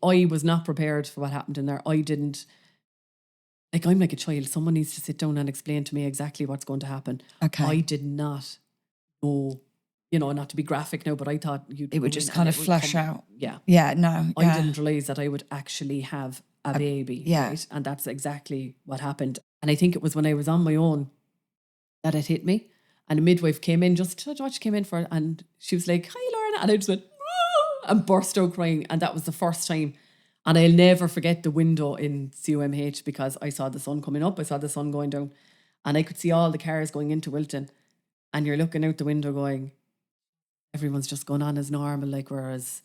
I was not prepared for what happened in there. I didn't, like, I'm like a child. Someone needs to sit down and explain to me exactly what's going to happen. Okay. I did not know, you know, not to be graphic now, but I thought it would just kind of flush out. Yeah. Yeah, no. I didn't realise that I would actually have a baby. yeah. Right? And that's exactly what happened. And I think it was when I was on my own that it hit me. And a midwife came in, she came in for it, and she was like, "Hi, Lorna." And I just went, "Ah," and burst out crying. And that was the first time. And I'll never forget the window in CUMH, because I saw the sun coming up, I saw the sun going down, and I could see all the cars going into Wilton. And you're looking out the window going, everyone's just going on as normal, like, whereas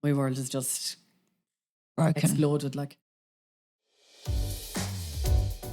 my world is just broken, exploded. Like,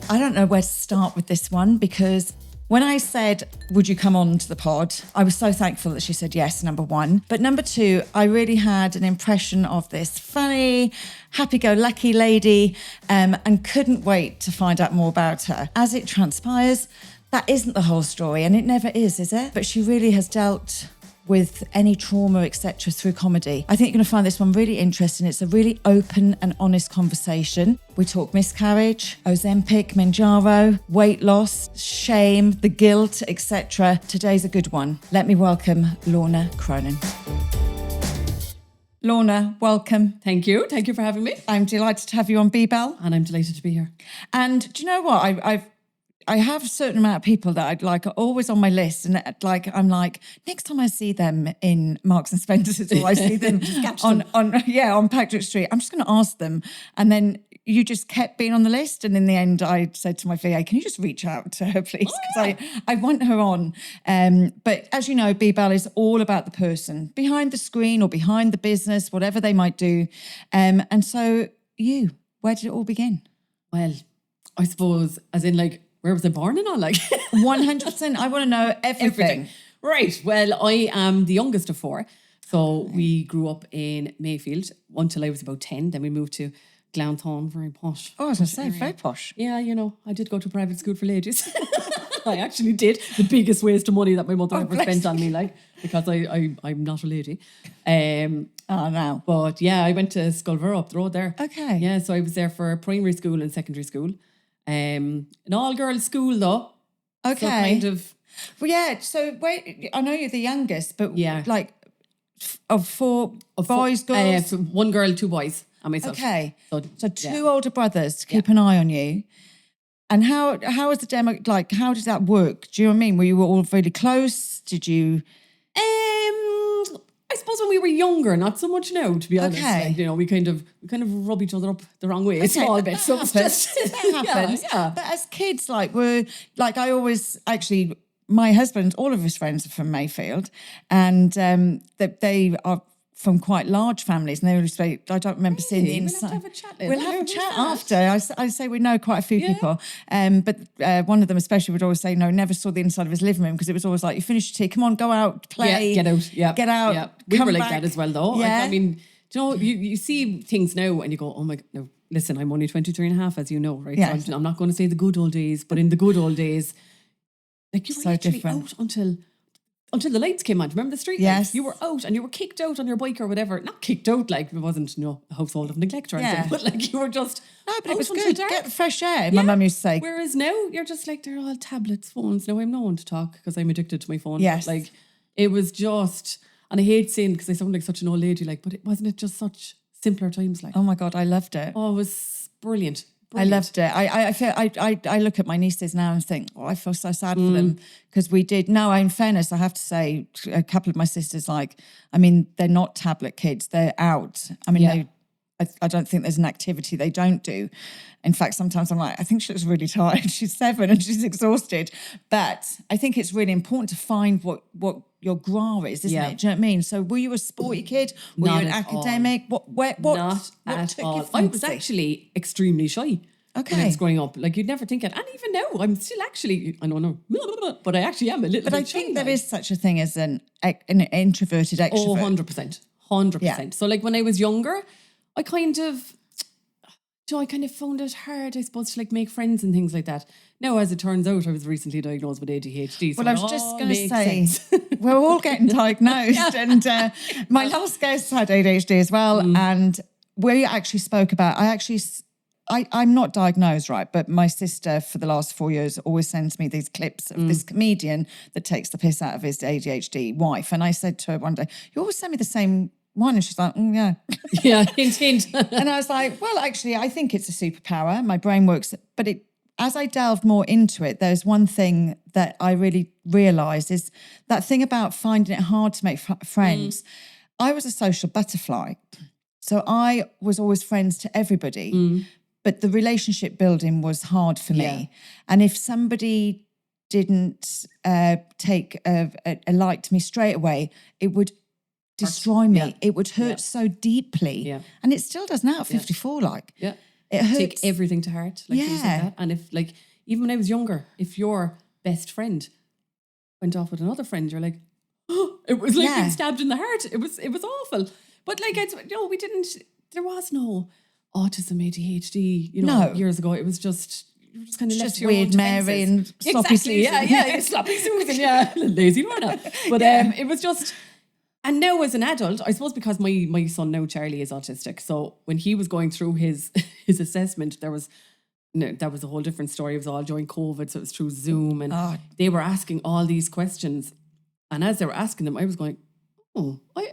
I don't know where to start with this one, because when I said, would you come on to the pod, I was so thankful that she said yes, number one. But number two, I really had an impression of this funny, happy-go-lucky lady, and couldn't wait to find out more about her. As it transpires, that isn't the whole story, and it never is it? But she really has dealt with any trauma, etc., through comedy. I think you're going to find this one really interesting. It's a really open and honest conversation. We talk miscarriage, Ozempic, Manjaro, weight loss, shame, the guilt, etc. Today's a good one. Let me welcome Lorna Cronin. Lorna, welcome. Thank you. Thank you for having me. I'm delighted to have you on B-Bell. And I'm delighted to be here. And do you know what? I have a certain amount of people that I'd like are always on my list, and like I'm like, next time I see them in Marks and Spencer's, or I see them on Patrick Street, I'm just going to ask them. And then you just kept being on the list, and in the end, I said to my VA, "Can you just reach out to her, please? Because I want her on." But as you know, B-Bell is all about the person behind the screen or behind the business, whatever they might do. And so, where did it all begin? Well, I suppose, as in, like, where was I born and all? Like, 100%. I want to know everything. Right. Well, I am the youngest of four. So we grew up in Mayfield until I was about 10. Then we moved to Glanthorne, very posh. Oh, I was going to say, very posh. Yeah, you know, I did go to private school for ladies. I actually did. The biggest waste of money that my mother ever spent on me, like, because I'm not a lady. No. But yeah, I went to Sculver up the road there. Okay. Yeah, so I was there for primary school and secondary school. An all-girls school, though. Okay. So kind of... Well, yeah, so wait, I know you're the youngest, but yeah, like of four boys, girls? So one girl, two boys, and myself. Okay. So two older brothers to keep an eye on you. And how was the demo, like, how did that work? Do you know what I mean? Were you all really close? Did you... I suppose when we were younger, not so much now, to be honest. Okay. Like, you know, we kind of rub each other up the wrong way a small bit. So it's just that happens. Yeah. But as kids, like, I always actually, my husband, all of his friends are from Mayfield, and they are from quite large families, and they always say, I don't remember seeing the inside. We'll have a chat after. I say we know quite a few people, but one of them especially would always say, no, never saw the inside of his living room, because it was always like, you finished your tea, come on, go out, play. Yeah, get out. Yeah. We were like back. that as well, though. Yeah. I mean, do you know, you see things now and you go, oh my God, no, listen, I'm only 23 and a half, as you know, right? Yeah. So I'm not going to say the good old days, but in the good old days, like, you were so literally different. out until the lights came on. Do you remember the street lights? You were out and you were kicked out on your bike or whatever. Not kicked out, like, it wasn't, a household of neglect or anything, but like, you were just but it out was until good. dark. Get the fresh air, my mum used to say. Whereas now, you're just like, they're all tablets, phones. Now I'm no one to talk because I'm addicted to my phone. Yes. But, like, it was just, and I hate saying, because I sound like such an old lady, like, but wasn't it just such simpler times? Like, Oh my God, I loved it. oh, it was brilliant. I loved it. I feel I look at my nieces now and think, I feel so sad for them, because we did. Now, in fairness, I have to say, a couple of my sisters, like, I mean, they're not tablet kids. They're out. I mean, I don't think there's an activity they don't do. In fact, sometimes I'm like, I think she looks really tired. She's 7 and she's exhausted. But I think it's really important to find what your gra is, isn't it? Do you know what I mean? So were you a sporty kid? Were you an academic? What Not at all. I was actually extremely shy. Okay. When I was growing up. Like, you'd never think it. And even now, I'm still actually, I don't know, but I actually am a little bit shy. But I think there is such a thing as an introverted extrovert. Oh, 100%. 100%. Yeah. So, like, when I was younger, I kind of found it hard, I suppose, to, like, make friends and things like that. Now, as it turns out, I was recently diagnosed with ADHD. So well, I was just going to say, we're all getting diagnosed. And my last guest had ADHD as well. And we actually spoke about, I'm not diagnosed, right? But my sister for the last 4 years always sends me these clips of this comedian that takes the piss out of his ADHD wife. And I said to her one day, you always send me the same one. And she's like, yeah. Yeah, hint, hint. And I was like, well, actually, I think it's a superpower. My brain works. But as I delved more into it, there's one thing that I really realised is that thing about finding it hard to make friends. I was a social butterfly. So I was always friends to everybody. But the relationship building was hard for me. And if somebody didn't take a like to me straight away, it would destroy me. It would hurt so deeply. Yeah. And it still does now at 54, like. Yeah. It hurts. Take everything to heart. Like things like that. And if, like, even when I was younger, if your best friend went off with another friend, you're like, oh, it was like being stabbed in the heart. It was awful. But like, there was no autism, ADHD, years ago. It was just, you were just kind of left to your weird own Mary and sloppy Susan. Yeah, sloppy Susan, lazy Lorna. But it was just, and now as an adult, I suppose because my son now, Charlie, is autistic. So when he was going through his assessment, that was a whole different story. It was all during COVID, so it was through Zoom, and they were asking all these questions. And as they were asking them, I was going, oh, I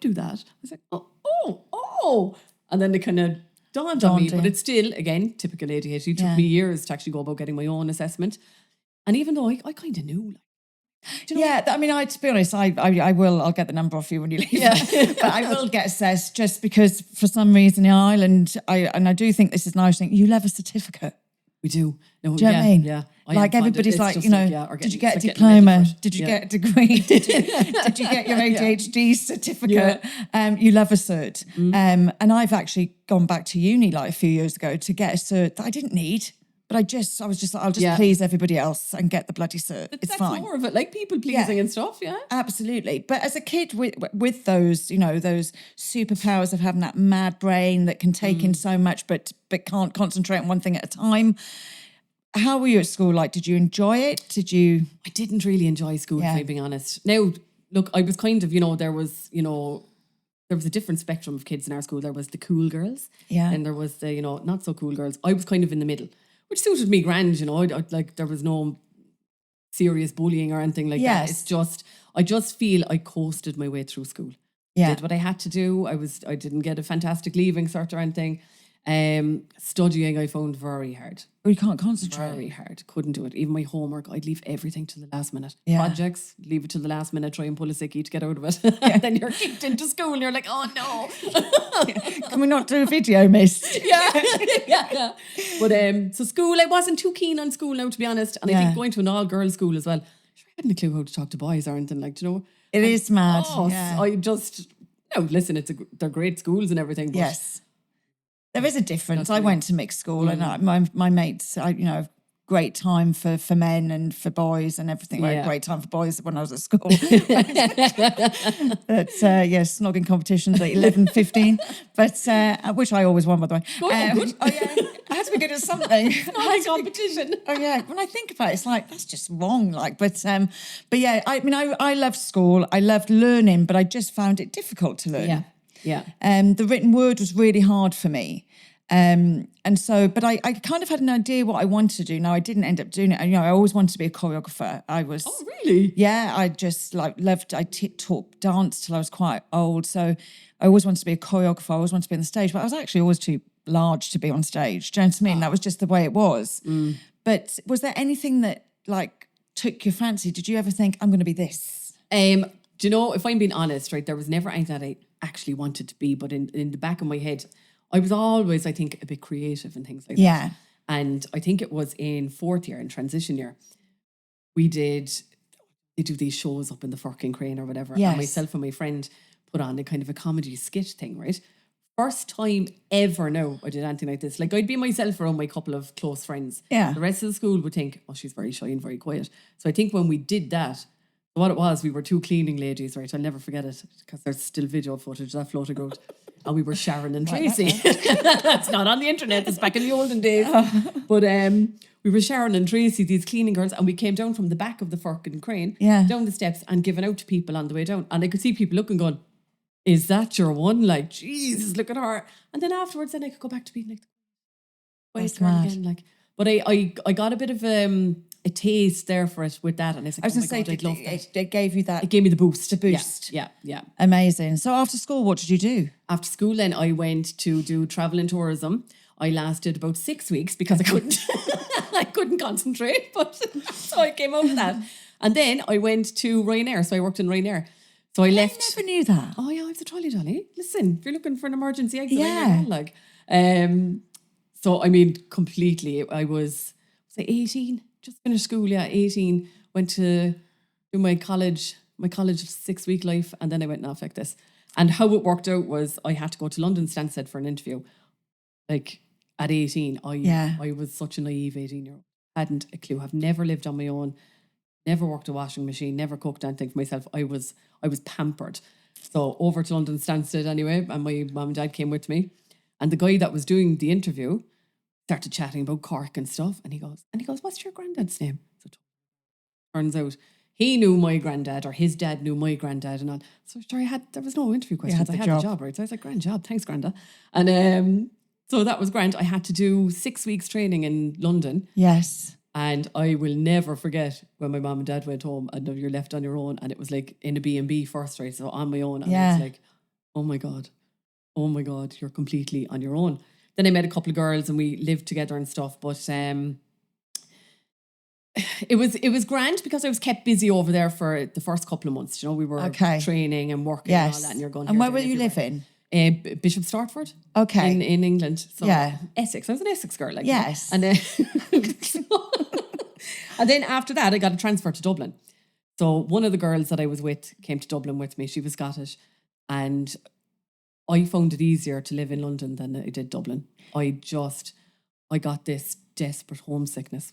do that. I was like, oh. And then they kind of dawned on me. But it's still, again, typical ADHD. It took me years to actually go about getting my own assessment. And even though I kind of knew, I mean, to be honest, I'll get the number off you when you leave. But I will get assessed just because for some reason in Ireland, I do think this is an Irish thing, you have a certificate. We do. No, Do you know what I mean? Yeah. Like everybody's like, did you get a diploma? Did you get a degree? Did you get your ADHD certificate? You love a cert. And I've actually gone back to uni like a few years ago to get a cert that I didn't need. But I was just like, I'll just please everybody else and get the bloody cert. It's fine. That's more of it, like people pleasing and stuff, yeah. Absolutely. But as a kid with those, those superpowers of having that mad brain that can take in so much but can't concentrate on one thing at a time. How were you at school? Like, did you enjoy it? I didn't really enjoy school, if I'm being honest. Now, look, I was kind of, there was a different spectrum of kids in our school. There was the cool girls. Yeah. And there was the, not so cool girls. I was kind of in the middle, which suited me grand, there was no serious bullying or anything like that. It's just, I just feel I coasted my way through school. Yeah. Did what I had to do. I didn't get a fantastic leaving cert or anything. Studying I found very hard. Oh, you can't concentrate. Very hard. Couldn't do it. Even my homework, I'd leave everything to the last minute. Yeah. Projects, leave it to the last minute, try and pull a sickie to get out of it. And then you're kicked into school and you're like, oh no. Can we not do a video, miss? Yeah. But so school, I wasn't too keen on school now, to be honest. And I think going to an all-girls school as well, I hadn't a clue how to talk to boys or anything, It is mad. I just, listen, they're great schools and everything. But yes. There is a difference. I went to mixed school and my mates, great time for men and for boys and everything. I had great time for boys when I was at school. But snogging competitions at 11, 15, but which I always won, by the way. Good. I had to be good at something. Snogging competition. When I think about it, it's like, that's just wrong. But yeah, I mean, I loved school. I loved learning, but I just found it difficult to learn. Yeah. The written word was really hard for me. And so, but I kind of had an idea what I wanted to do. Now, I didn't end up doing it. I always wanted to be a choreographer. Oh, really? Yeah, I just loved, I taught dance till I was quite old. So I always wanted to be a choreographer. I always wanted to be on the stage, but I was actually always too large to be on stage. Do you know what I mean? That was just the way it was. But was there anything that took your fancy? Did you ever think, I'm going to be this? Do you know, if I'm being honest, right, there was never anything that I actually wanted to be, but in the back of my head, I was always, I think, a bit creative and things like that. And I think it was in fourth year, in transition year, they do these shows up in the fucking crane or whatever. Yes. And myself and my friend put on a kind of a comedy skit thing, right? First time ever now I did anything like this. I'd be myself around my couple of close friends. Yeah. The rest of the school would think, oh, she's very shy and very quiet. So I think when we did that, what it was, we were two cleaning ladies, right? I'll never forget it because there's still video footage that floated out. And we were Sharon and Tracy. It's not on the internet. It's back in the olden days. But we were Sharon and Tracy, these cleaning girls, and we came down from the back of the fucking crane, down the steps and giving out to people on the way down. And I could see people looking, going, is that your one? Like, Jesus, look at her. And then afterwards, then I could go back to being like, That's girl mad. again. Like, but I got a bit of a taste there for it with that. And I was like, I was oh going my to say, God, I'd love that. it gave you that. It gave me the boost. The boost. Yeah. Amazing. So after school, what did you do? After school, then I went to do travel and tourism. I lasted about 6 weeks because I couldn't, I couldn't concentrate. But so I came out of that, and then I went to Ryanair. So I worked in Ryanair. So I left. I never knew that. Oh yeah, I was a trolley dolly. Listen, if you're looking for an emergency exit, Yeah. like, so I mean, completely. I was 18, just finished school. Yeah, 18. Went to do my college 6-week life, and then I went, no, fuck this. And how it worked out was I had to go to London Stansted for an interview. Like at 18, I was such a naive 18-year-old. Hadn't a clue. Have never lived on my own. Never worked a washing machine, never cooked anything for myself. I was pampered. So over to London Stansted anyway, and my mum and dad came with me. And the guy that was doing the interview started chatting about Cork and stuff. And he goes, what's your granddad's name? So turns out he knew my granddad, or his dad knew my granddad and all. So sure, there was no interview questions. I had the job, right? So I was like, grand job, thanks, Granda. And so that was grand. I had to do 6 weeks training in London. Yes. And I will never forget when my mum and dad went home and you're left on your own, and it was like in a B&B first, right? So on my own. And I was like, oh my God, you're completely on your own. Then I met a couple of girls and we lived together and stuff. But it was grand because I was kept busy over there for the first couple of months. You know, we were training and working and all that. And you're going. And where were you living? Bishop Stortford. Okay. In England. So Essex. I was an Essex girl. Like, yes. And and then after that, I got a transfer to Dublin. So one of the girls that I was with came to Dublin with me. She was Scottish. And I found it easier to live in London than I did Dublin. I got this desperate homesickness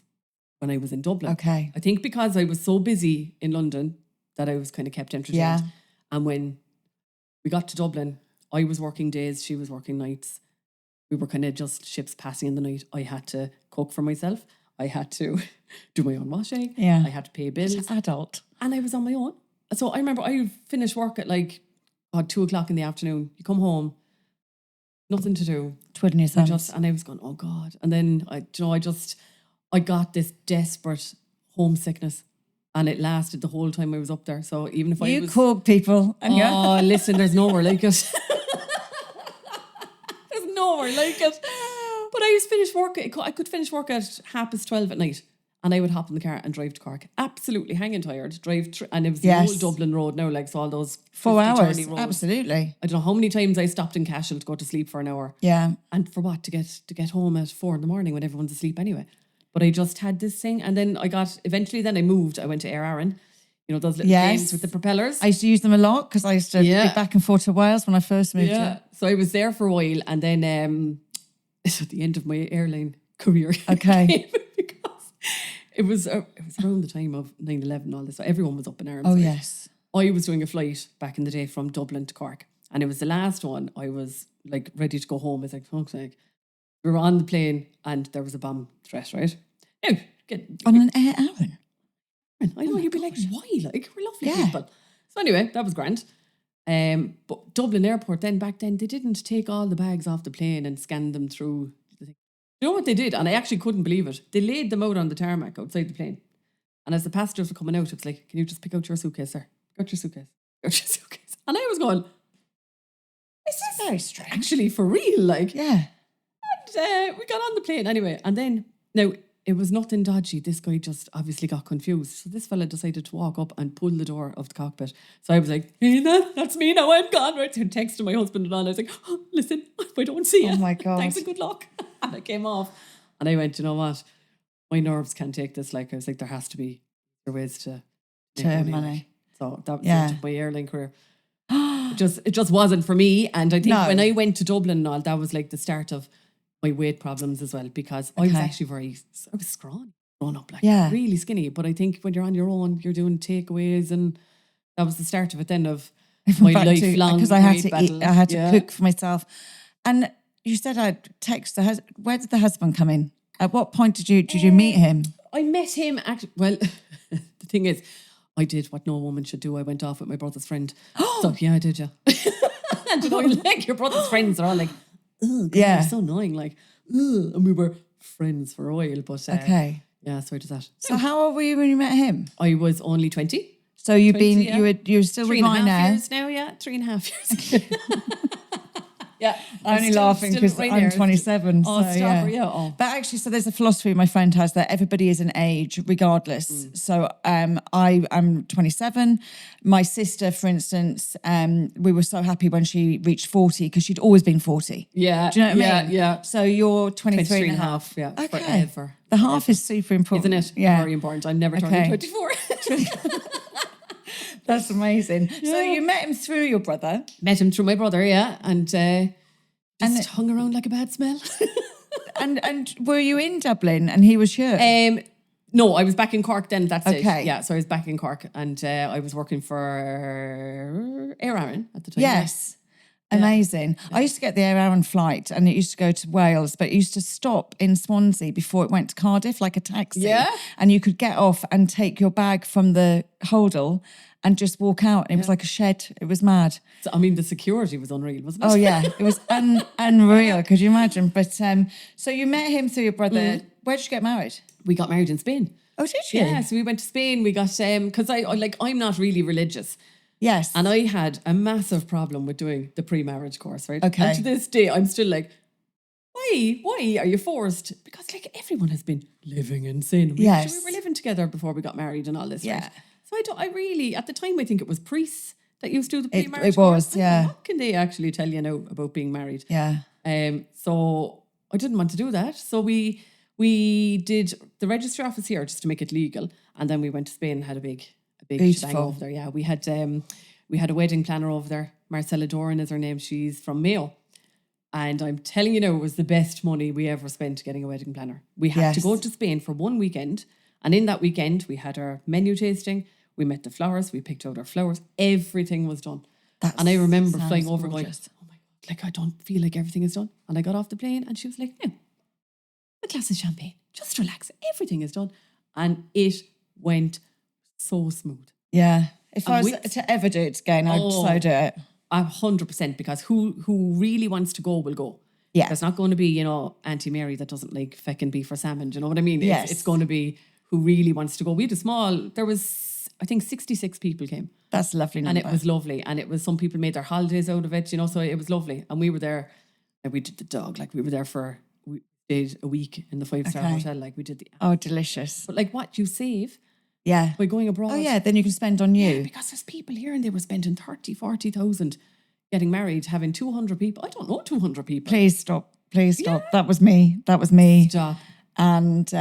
when I was in Dublin. Okay. I think because I was so busy in London that I was kind of kept entertained. Yeah. And when we got to Dublin, I was working days, she was working nights. We were kind of just ships passing in the night. I had to cook for myself. I had to do my own washing. Yeah. I had to pay bills. As an adult. And I was on my own. So I remember I finished work at 2:00 in the afternoon. You come home, nothing to do. Twiddling your thumbs. And I was going, oh God. And then I got this desperate homesickness, and it lasted the whole time I was up there. So even if I was... Cork people. And listen, there's nowhere like it. There's nowhere like it. But I was finished work. I could finish work at 12:30 at night, and I would hop in the car and drive to Cork. Absolutely hanging tired. And it was the old Dublin road now, so all those 4 hours. roads. Absolutely. I don't know how many times I stopped in Cashel to go to sleep for an hour. Yeah. And for what? To get home at 4 a.m. when everyone's asleep anyway. But I just had this thing, and then eventually I moved. I went to Air Arran. You know, those little planes with the propellers. I used to use them a lot because I used to be back and forth to Wales when I first moved here. So I was there for a while, and then it's at the end of my airline career. Okay. Because it was around the time of 9/11 and all this. So everyone was up in arms. Oh, right? yes. I was doing a flight back in the day from Dublin to Cork, and it was the last one. I was like ready to go home. I was like, fuck's sake. We were on the plane and there was a bomb threat, right? Now, on an Air Arran? I know, you'd be like, why? Like, we're lovely people. So anyway, that was grand. But Dublin Airport, back then, they didn't take all the bags off the plane and scan them through the thing. You know what they did? And I actually couldn't believe it. They laid them out on the tarmac outside the plane. And as the passengers were coming out, it was like, can you just pick out your suitcase, sir? Pick out your suitcase. Pick out your suitcase. And I was going, this is very strange. Actually for real, like. Yeah. And we got on the plane anyway. And then, now, it was nothing dodgy. This guy just obviously got confused. So this fella decided to walk up and pull the door of the cockpit. So I was like, hey, that's me now, I'm gone. Right? So I texted my husband and all. I was like, oh, listen, if I don't see you. Oh my God. Thanks and good luck. And I came off. And I went, you know what? My nerves can't take this. Like, I was like, there has to be ways to make money. So that was the end of my airline career. It just wasn't for me. And I think when I went to Dublin and all, that was like the start of my weight problems as well, because I was actually I was scrawny, grown up, like really skinny. But I think when you're on your own, you're doing takeaways, and that was the start of it then of my lifelong because I had to battle. I had to cook for myself. And you said I'd text the husband. Where did the husband come in? At what point did you meet him? I met him well, the thing is, I did what no woman should do. I went off with my brother's friend. So yeah, I did, yeah. And you know, like your brother's friends are all like, oh, God, Yeah. you're so annoying. Like, ugh. And we were friends for a while. But Okay. yeah, so I did that. So how old were you when you met him? I was only 20. So you've 20, been, yeah. you were still with mine 3.5 now. years now, yeah. 3.5 years. Yeah. I'm only laughing because I'm 27. Oh, so, stop yeah. her, yeah. Oh. But actually, so there's a philosophy my friend has that everybody is an age regardless. So I'm 27. My sister, for instance, we were so happy when she reached 40 because she'd always been 40. Yeah. Do you know what I mean? Yeah. So you're 23 23 and a half. yeah. Okay. Forever. The half is super important. Isn't it? Yeah. Very important. I'm never turning 24. That's amazing. So you met him through your brother. Met him through my brother, yeah. And just hung around like a bad smell. And were you in Dublin and he was here? No, I was back in Cork then. That's Okay. it. Yeah, so I was back in Cork and I was working for Air Aran at the time. Yes. Amazing. I used to get the Air Aran flight and it used to go to Wales, but it used to stop in Swansea before it went to Cardiff, like a taxi. Yeah. And you could get off and take your bag from the holdall and just walk out. And it was like a shed. It was mad. So, I mean, the security was unreal, wasn't it? Oh, yeah. It was unreal. Could you imagine? But so you met him through your brother. Where did you get married? We got married in Spain. Oh, did you? Yeah, so we went to Spain. We got, because I'm not really religious. Yes. And I had a massive problem with doing the pre-marriage course, right? Okay. And to this day, I'm still like, why are you forced? Because like everyone has been living in sin. Yes. We were living together before we got married and all this, Yeah. right? So I really, at the time, I think it was priests that used to do the It pre-marriage was, course. yeah. What can they actually tell you now about being married? Yeah. So I didn't want to do that. So we did the registry office here just to make it legal. And then we went to Spain and had a big shebang over there. Yeah, we had a wedding planner over there. Marcella Doran is her name. She's from Mayo. And I'm telling you now, it was the best money we ever spent getting a wedding planner. We had to go to Spain for one weekend. And in that weekend, we had our menu tasting. We met the flowers. We picked out our flowers. Everything was done. And I remember flying over going, oh my God, like I don't feel like everything is done. And I got off the plane and she was like, no, a glass of champagne. Just relax. Everything is done. And it went so smooth. Yeah. If I was to ever do it again, I'd so do it. 100%, because who really wants to go will go. Yeah. There's not going to be, you know, Auntie Mary that doesn't like feckin' beef or salmon. Do you know what I mean? Yes. It's going to be who really wants to go. We had there was, I think 66 people came. That's a lovely number. And it was lovely. And it was, some people made their holidays out of it, you know, so it was lovely. And we were there, and we did the dog, like we were there we stayed a week in the 5-star hotel, like we did the... Oh, delicious. But like what you save... Yeah. By going abroad. Oh, yeah. Then you can spend on you. Yeah, because there's people here and they were spending 30, 40,000 getting married, having 200 people. I don't know 200 people. Please stop. Please stop. Yeah. That was me. Stop. And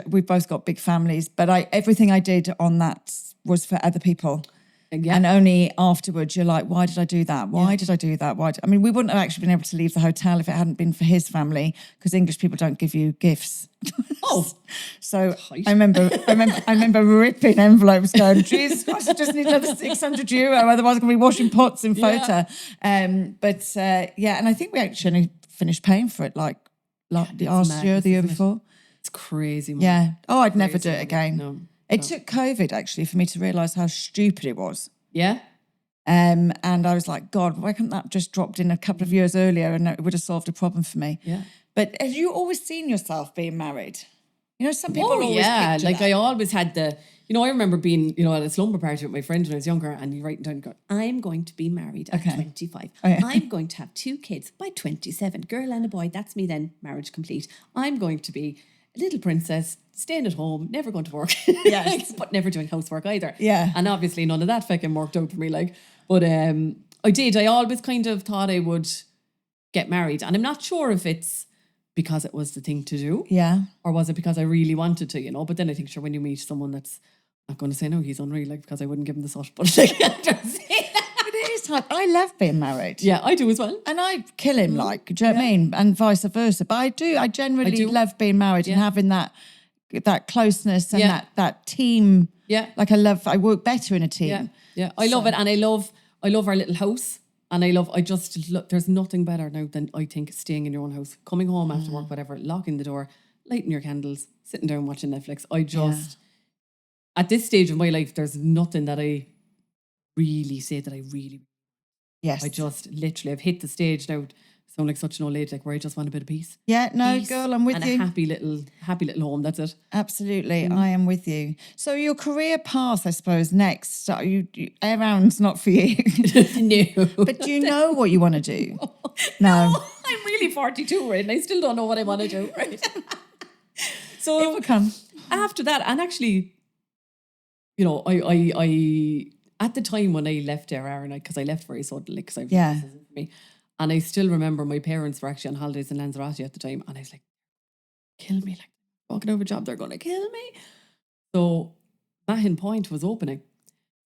we've both got big families, but everything I did on that was for other people. Yeah. And only afterwards you're like, why did I do that? Why did I do that? I mean, we wouldn't have actually been able to leave the hotel if it hadn't been for his family, because English people don't give you gifts. Oh, so I remember ripping envelopes, going, "Jesus Christ, I just need another 600 euro, otherwise I'm going to be washing pots in Fota." Yeah. And I think we actually finished paying for it like last year, the year before. It's crazy, man. Yeah. Oh, I'd never do it again. No. It took COVID actually for me to realise how stupid it was. Yeah. And I was like, God, why couldn't that just dropped in a couple of years earlier and it would have solved a problem for me? Yeah. But have you always seen yourself being married? You know, some people always picture like that. I always had I remember being, at a slumber party with my friend when I was younger, and you write down, I'm going to be married at 25. Oh, yeah. I'm going to have 2 kids by 27. Girl and a boy, that's me then, marriage complete. I'm going to be a little princess, staying at home, never going to work. Yes. But never doing housework either. Yeah. And obviously none of that fucking worked out for me. But I always kind of thought I would get married. And I'm not sure if it's because it was the thing to do. Yeah. Or was it because I really wanted to, But then I think, sure, when you meet someone that's not going to say, no, he's unreal, because I wouldn't give him the sort. But it is hard. I love being married. Yeah, I do as well. And I kill him, do you know what I mean? And vice versa. But I generally love being married and having that closeness and that team. Yeah. Like I work better in a team. Yeah. Yeah. I love it. And I love our little house. And there's nothing better now than, I think, staying in your own house, coming home after work, whatever, locking the door, lighting your candles, sitting down watching Netflix. At this stage of my life, there's nothing that I really say that I really. Yes. I just literally, I've hit the stage now. Sound like such an old lady, like where I just want a bit of peace. Yeah, no, Peace girl, I'm with and you. a happy little home. That's it. Absolutely, I am with you. So your career path, I suppose, next, you air rounds not for you. No. But do you know what you want to do? No, I'm really 42, right? And I still don't know what I want to do, right? So It will come. after that, and actually, you know, I at the time when I left RR, because I left very suddenly, because I was Yeah. this isn't for me, and I still remember my parents were actually on holidays in Lanzarote at the time, and I was like, kill me, like walking over a job, they're going to kill me. So Mahon Point was opening,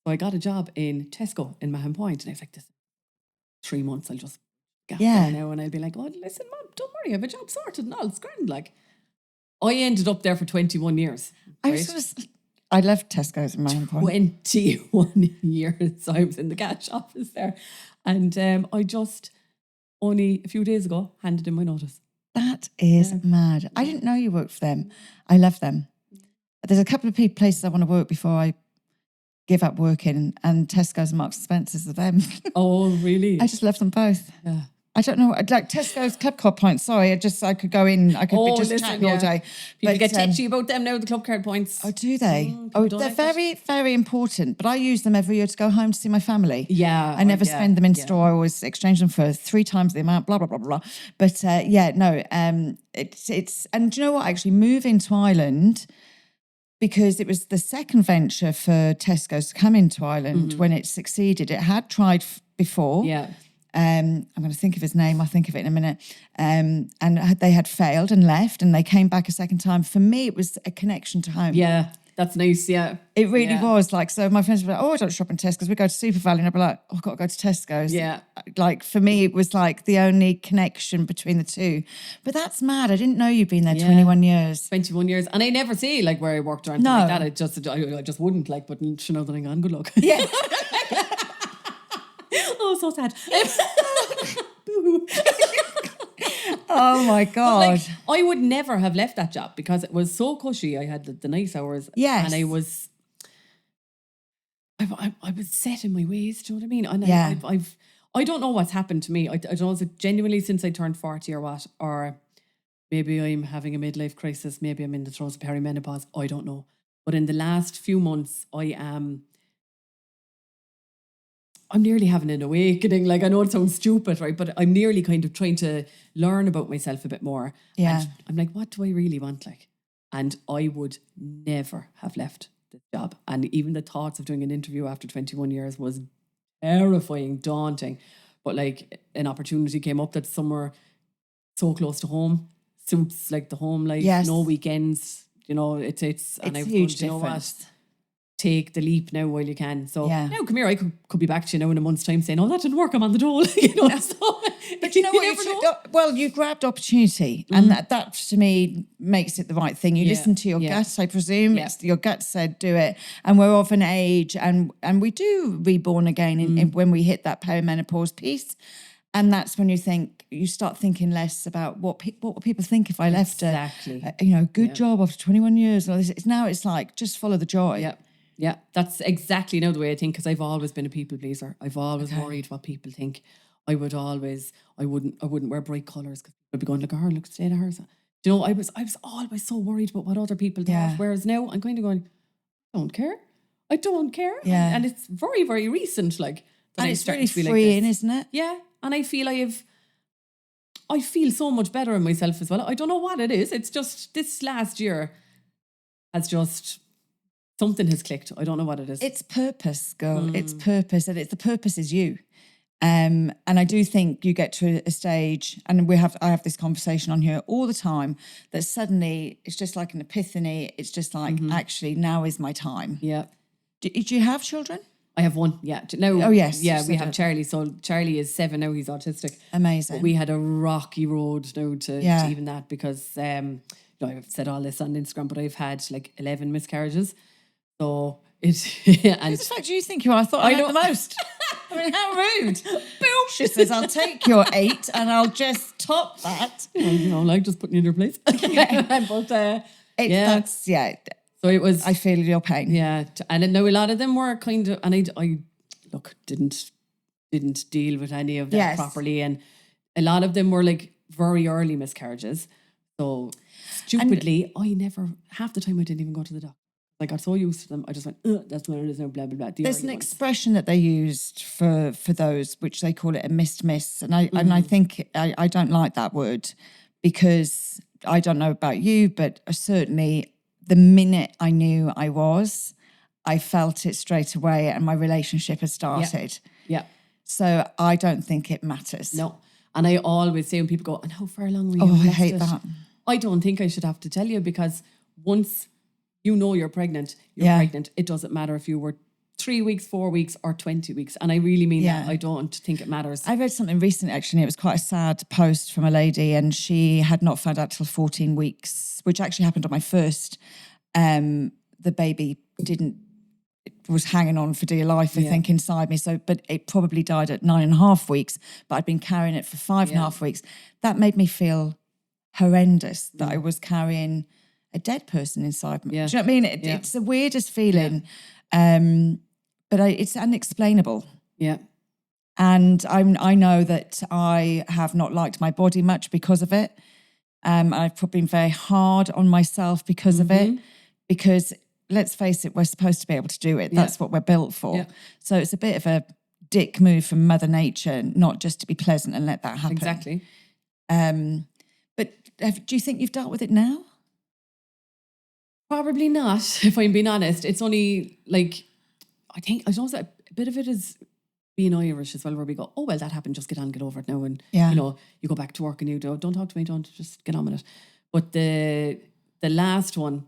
so I got a job in Tesco in Mahon Point, and I was like, this 3 months, I'll just get there now, and I'll be like, oh, listen, Mom, don't worry, I have a job sorted and all, it's grand. Like, I ended up there for 21 years. I left Tesco's in my own point. 21 years I was in the cash office there. And I just, only a few days ago, handed in my notice. That is mad. I didn't know you worked for them. I love them. There's a couple of places I want to work before I give up working, and Tesco's and Marks and Spencer's are them. Oh, really? I just love them both. Yeah. I don't know, like Tesco's Club Card points. Sorry, I could go in. I could be just chatting all day. People get tetchy about them now, the club card points. Oh, do they? They're They're very, very important. But I use them every year to go home to see my family. Yeah. I never spend them in store. I always exchange them for 3 times the amount, blah, blah, blah, blah. But it's, and do you know what? Actually, moving to Ireland, because it was the second venture for Tesco's to come into Ireland when it succeeded. It had tried before. Yeah. I'm going to think of his name. I'll think of it in a minute. And they had failed and left, and they came back a second time. For me, it was a connection to home. Yeah, that's nice, yeah. It really was. Like, so my friends were like, oh, I don't shop in Tesco's. We go to Super Valley. And I'd be like, oh, I've got to go to Tesco's. Yeah. Like, for me, it was like the only connection between the two. But that's mad. I didn't know you'd been there 21 years. 21 years. And I never say, like, where I worked or anything like that. I just wouldn't, like, but you know that I'm gone. Good luck. Yeah. Oh, so sad. Oh my God. Like, I would never have left that job because it was so cushy. I had the nice hours. Yes. And I was set in my ways. Do you know what I mean? And I don't know what's happened to me. I don't know, is it genuinely since I turned 40 or what? Or maybe I'm having a midlife crisis. Maybe I'm in the throes of perimenopause. I don't know. But in the last few months, I'm nearly having an awakening. Like, I know it sounds stupid, right? But I'm nearly kind of trying to learn about myself a bit more. Yeah. And I'm like, what do I really want? Like, and I would never have left this job. And even the thoughts of doing an interview after 21 years was terrifying, daunting. But like, an opportunity came up that's somewhere so close to home, suits like the home life, no weekends, you know, it's and a huge difference. You know what? Take the leap now while you can. So now, come here, I could be back to you now in a month's time saying, oh, that didn't work, I'm on the dole. You know, so, but you know what? Well, you grabbed opportunity, and that to me makes it the right thing. You listen to your gut, I presume. It's your gut said do it. And we're of an age, and we do reborn again in when we hit that perimenopause piece. And that's when you start thinking less about what will people think if I left a good job after 21 years. It's like, just follow the joy. Yeah. Yeah, that's exactly now the way I think, because I've always been a people pleaser. I've always worried what people think. I wouldn't wear bright colours because I'd be going like, her, look, stay to her. So, you know, I was always so worried about what other people thought. Whereas now I'm kind of going, I don't care. Yeah. And it's very, very recent, like, that and I'm it's starting really to feel freeing, like this. Isn't it? Yeah. And I feel I feel so much better in myself as well. I don't know what it is. It's just this last year has just... something has clicked. I don't know what it is. It's purpose, girl. It's purpose. And the purpose is you. And I do think you get to a stage, and I have this conversation on here all the time, that suddenly it's just like an epiphany. It's just like, actually, now is my time. Yeah. Do you have children? I have one, yeah. No, oh, yes. Yeah, we have Charlie. So Charlie is 7 now. He's autistic. Amazing. But we had a rocky road now to even that, because I've said all this on Instagram, but I've had like 11 miscarriages. So it's... Who the fuck do you think you are? I thought I had the most. I mean, how rude. Boom. She says, I'll take your 8 and I'll just top that. You know, like just putting you in your place. But so it was... I feel your pain. Yeah. And I know a lot of them were kind of... And I didn't didn't deal with any of that Yes. properly. And a lot of them were like very early miscarriages. So stupidly, half the time I didn't even go to the doctor. I got so used to them, I just went, that's what it is now, blah, blah, blah. There's an expression that they used for those, which they call it a missed miss. And I think I don't like that word, because I don't know about you, but certainly the minute I knew I felt it straight away, and my relationship had started. Yeah. So I don't think it matters. No. And I always say when people go, and how far along were you? Oh, I hate that. I don't think I should have to tell you, because once you know you're pregnant, pregnant. It doesn't matter if you were 3 weeks, 4 weeks, or 20 weeks. And I really mean that. I don't think it matters. I read something recently, actually. It was quite a sad post from a lady, and she had not found out till 14 weeks, which actually happened on my first. The baby was hanging on for dear life, I think, inside me. So, but it probably died at 9.5 weeks, but I'd been carrying it for 5.5 weeks. That made me feel horrendous that I was carrying a dead person inside me. Do you know what I mean? It's the weirdest feeling, but it's unexplainable. Yeah. And I know that I have not liked my body much because of it. I've probably been very hard on myself because of it, because let's face it, we're supposed to be able to do it. That's what we're built for. Yeah. So it's a bit of a dick move from Mother Nature, not just to be pleasant and let that happen. Exactly. But do you think you've dealt with it now? Probably not, if I'm being honest. It's only like, I know that a bit of it is being Irish as well, where we go, oh, well, that happened, just get on, get over it now. And, you know, you go back to work and you don't talk to me, don't, just get on with it. But the last one,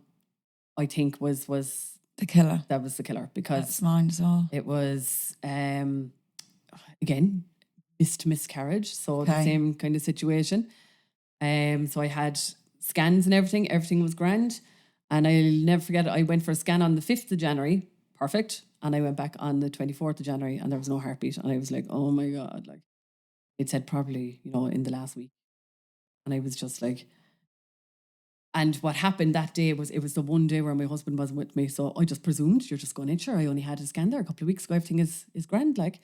I think, was the killer. That was the killer, because that's mine as well. It was, again, miscarriage. So the same kind of situation. So I had scans and everything was grand. And I'll never forget it. I went for a scan on the 5th of January. Perfect. And I went back on the 24th of January, and there was no heartbeat. And I was like, oh my God. Like, it said probably, in the last week. And I was just like, and what happened that day was, it was the one day where my husband wasn't with me. So I just presumed, you're just going in, sure, I only had a scan there a couple of weeks ago. Everything is grand, like.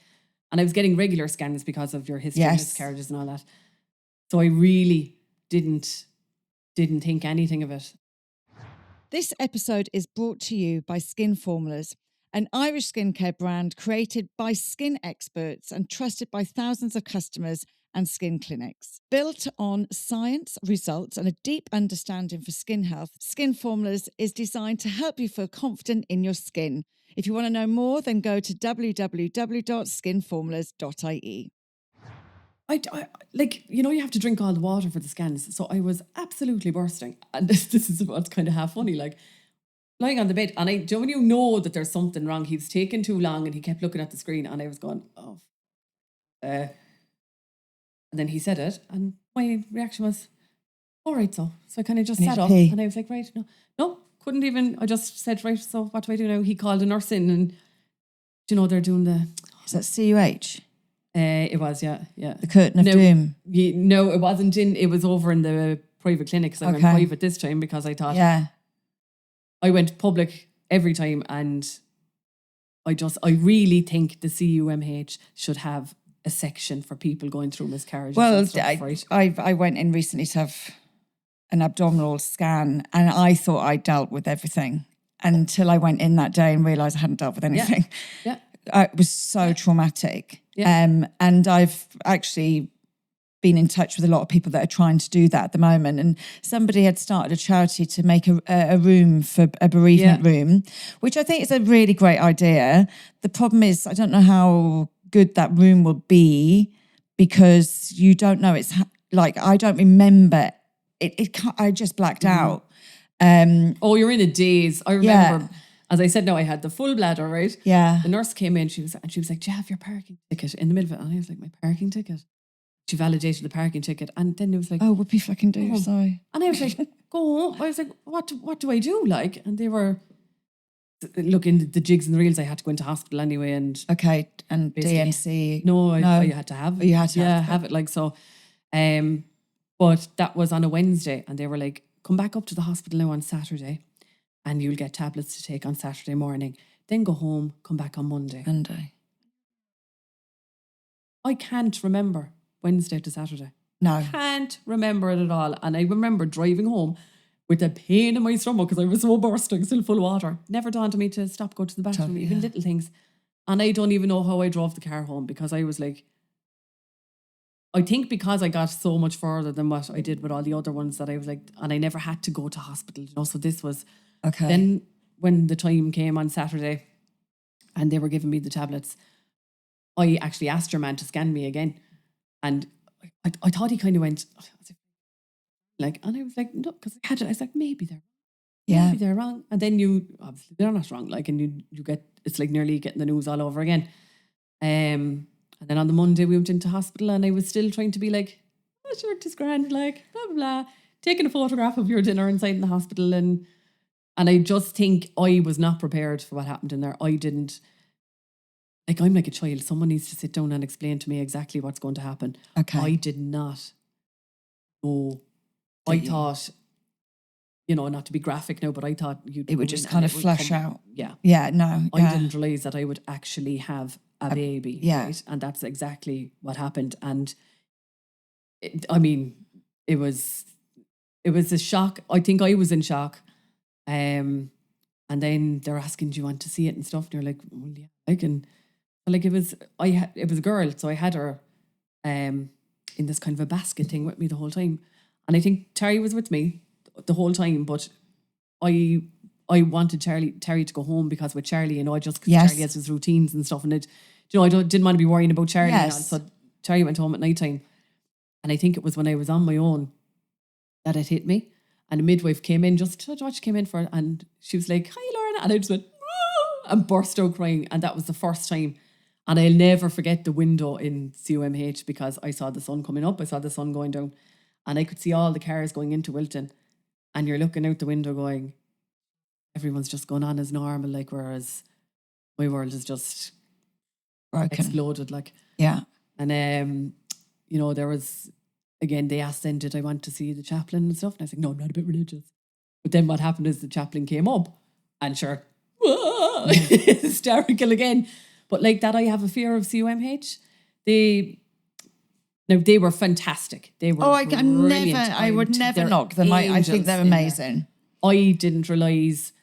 And I was getting regular scans because of your history of miscarriages and all that. So I really didn't think anything of it. This episode is brought to you by Skin Formulas, an Irish skincare brand created by skin experts and trusted by thousands of customers and skin clinics. Built on science, results, and a deep understanding for skin health, Skin Formulas is designed to help you feel confident in your skin. If you want to know more, then go to www.skinformulas.ie. I you have to drink all the water for the scans. So I was absolutely bursting. And this is what's kind of half funny. Like, lying on the bed, and when you know that there's something wrong, he was taking too long and he kept looking at the screen, and I was going, oh. And then he said it, and my reaction was, all right, so I kind of just sat up, and I was like, right, no, couldn't even, I just said, right, so what do I do now? He called a nurse in, and, they're doing the... Is that CUH? It was, yeah. The curtain of doom. No, it wasn't it was over in the private clinic. So I went private this time because I thought, I went public every time, and I really think the CUMH should have a section for people going through miscarriages. Well, and stuff, right? I went in recently to have an abdominal scan, and I thought I dealt with everything until I went in that day and realised I hadn't dealt with anything. Yeah. It was so traumatic. Yeah. And I've actually been in touch with a lot of people that are trying to do that at the moment. And somebody had started a charity to make a room for a bereavement room, which I think is a really great idea. The problem is, I don't know how good that room will be, because you don't know. It's like, I don't remember it. I just blacked out. You're in a daze. I remember, as I said, no, I had the full bladder, right? Yeah. The nurse came in, she was like, do you have your parking ticket? In the middle of it. And I was like, my parking ticket? She validated the parking ticket, and then it was like, oh, whoopie fucking do, sorry. And I was like, go home. I was like, what do I do? Like, and they were looking the jigs and the reels. I had to go into hospital anyway, and and DNC. No, I had to have. You had to have it, like, so. But that was on a Wednesday, and they were like, come back up to the hospital now on Saturday, and you'll get tablets to take on Saturday morning. Then go home, come back on Monday. I can't remember Wednesday to Saturday. No. Can't remember it at all. And I remember driving home with a pain in my stomach because I was so bursting, still full of water. Never dawned on me to stop, go to the bathroom, even little things. And I don't even know how I drove the car home because I was like, I think because I got so much further than what I did with all the other ones that I was like, and I never had to go to hospital, you know, so this was, Okay. Then when the time came on Saturday and they were giving me the tablets, I actually asked your man to scan me again. And I thought he kind of went, like, and I was like, no, because I had it. I was like, maybe they're wrong. And then obviously they're not wrong. Like, and you get, it's like nearly getting the news all over again. And then on the Monday we went into hospital and I was still trying to be like, oh, sure, it's grand, like, blah, blah, blah. Taking a photograph of your dinner inside in the hospital. And I just think I was not prepared for what happened in there. I didn't, like, I'm like a child. Someone needs to sit down and explain to me exactly what's going to happen. Okay. I did not know. I thought, you know, not to be graphic now, but I thought it would just kind of flesh out. Yeah. Yeah, no. I didn't realise that I would actually have a baby. Yeah. Right? And that's exactly what happened. And it was a shock. I think I was in shock. And then they're asking, do you want to see it and stuff? And you're like, well, yeah, I can. Like it was a girl, so I had her in this kind of a basket thing with me the whole time. And I think Terry was with me the whole time, but I wanted Terry to go home because with Charlie, you know, because Charlie has his routines and stuff, and it, you know, I didn't want to be worrying about Charlie. Yes. So Terry went home at night time, and I think it was when I was on my own that it hit me. And a midwife came in, and she was like, "Hi, Lorna," and I just went and burst out crying, and that was the first time. And I'll never forget the window in CUMH because I saw the sun coming up, I saw the sun going down, and I could see all the cars going into Wilton. And you're looking out the window going, everyone's just going on as normal, like, whereas my world is just exploded, like. Yeah. And, you know, there was, again, they asked then, did I want to see the chaplain and stuff? And I was like, no, I'm not a bit religious. But then what happened is the chaplain came up and sure, hysterical again. But like that, I have a fear of CUMH. They were fantastic. They were I would never knock them. I think they're amazing. I didn't realise,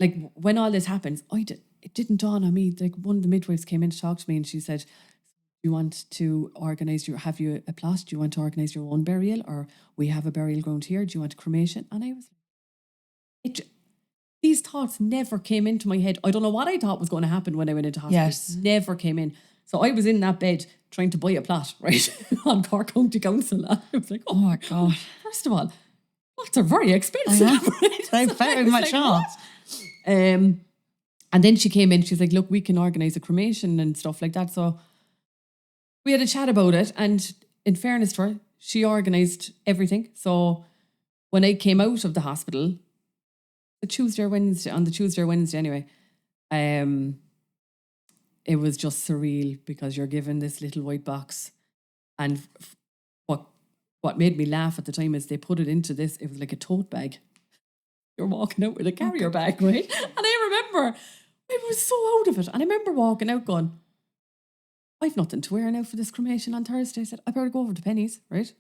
like, when all this happens, it didn't dawn on me. Like, one of the midwives came in to talk to me and she said, do you want to organise have you a plot? Do you want to organise your own burial? Or we have a burial ground here. Do you want a cremation? And I was like, these thoughts never came into my head. I don't know what I thought was going to happen when I went into hospital. Yes. Never came in. So I was in that bed trying to buy a plot, right, on Cork County Council. And I was like, oh my God. First of all, plots are very expensive. Right? They very much are. And then she came in, she's like, look, we can organise a cremation and stuff like that. So we had a chat about it. And in fairness to her, she organised everything. So when I came out of the hospital, on the Tuesday or Wednesday anyway, it was just surreal because you're given this little white box. And what made me laugh at the time is they put it into this, it was like a tote bag. You're walking out with a carrier bag, right? And I remember I was so out of it. And I remember walking out going, I've nothing to wear now for this cremation on Thursday. I said, I better go over to Penny's, right?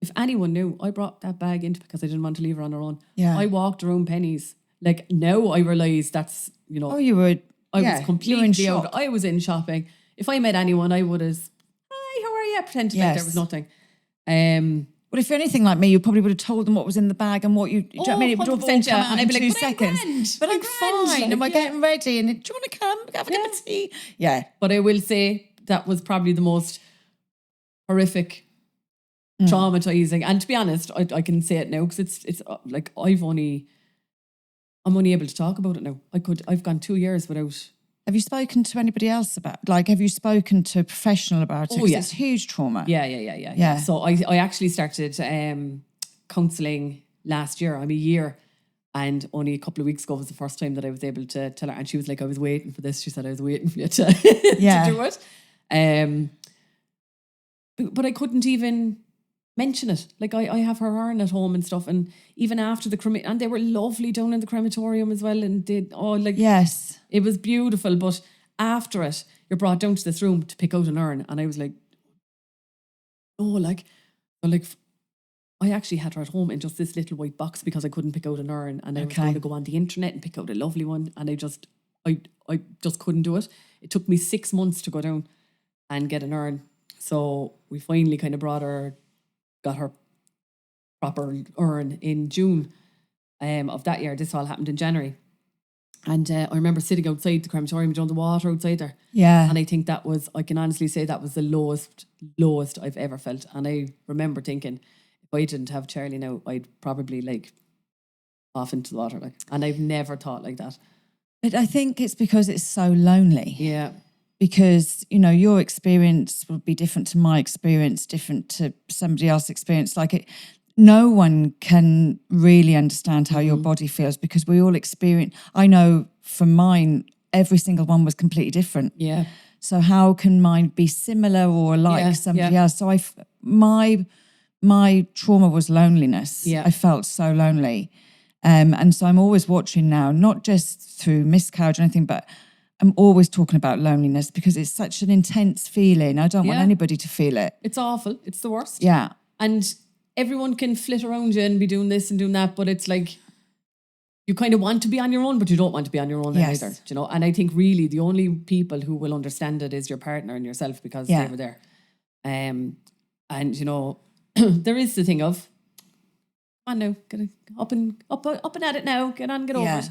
If anyone knew, I brought that bag in because I didn't want to leave her on her own. Yeah. I walked around Penny's. Like, now I realise that's, you know. Oh, you would. I was completely out. I was in shopping. If I met anyone, I would have, hi, how are you? Pretended like there was nothing. Well, if you're anything like me, you probably would have told them what was in the bag and what you. Do you know what I mean? It would have all come out in 2 seconds. But I'm fine. And we're getting ready. And do you want to come? Have a cup of tea? Yeah. But I will say that was probably the most horrific, traumatizing. And to be honest, I can say it now because it's like I'm only able to talk about it now. I've gone 2 years without. Have you spoken to anybody else have you spoken to a professional about it? Oh, yeah. It's huge trauma. Yeah. So I actually started counselling last year. I'm a year, and only a couple of weeks ago was the first time that I was able to tell her. And she was like, I was waiting for this. She said, I was waiting for you to, to do it. But I couldn't even mention it. Like I have her urn at home and stuff, and even after the cremation, and they were lovely down in the crematorium as well, and it was beautiful. But after it, you're brought down to this room to pick out an urn. And I was like, oh, like, I actually had her at home in just this little white box because I couldn't pick out an urn, and I was going to go on the internet and pick out a lovely one, and I just couldn't do it. It took me 6 months to go down and get an urn. So we finally kind of got her proper urn in June of that year. This all happened in January. And I remember sitting outside the crematorium, the water outside there. Yeah. And I think I can honestly say that was the lowest I've ever felt. And I remember thinking, if I didn't have Charlie now, I'd probably off into the water. And I've never thought like that. But I think it's because it's so lonely. Yeah. Because, your experience will be different to my experience, different to somebody else's experience. No one can really understand how your body feels because we all experience. I know from mine, every single one was completely different. Yeah. So how can mine be similar or like somebody else? So my trauma was loneliness. Yeah. I felt so lonely. And so I'm always watching now, not just through miscarriage or anything, but I'm always talking about loneliness because it's such an intense feeling. I don't want anybody to feel it. It's awful. It's the worst. Yeah. And everyone can flit around you and be doing this and doing that, but it's like you kind of want to be on your own, but you don't want to be on your own either. And I think really the only people who will understand it is your partner and yourself because they were there. And there is the thing of, come on now, get up and at it now, get on, get over it.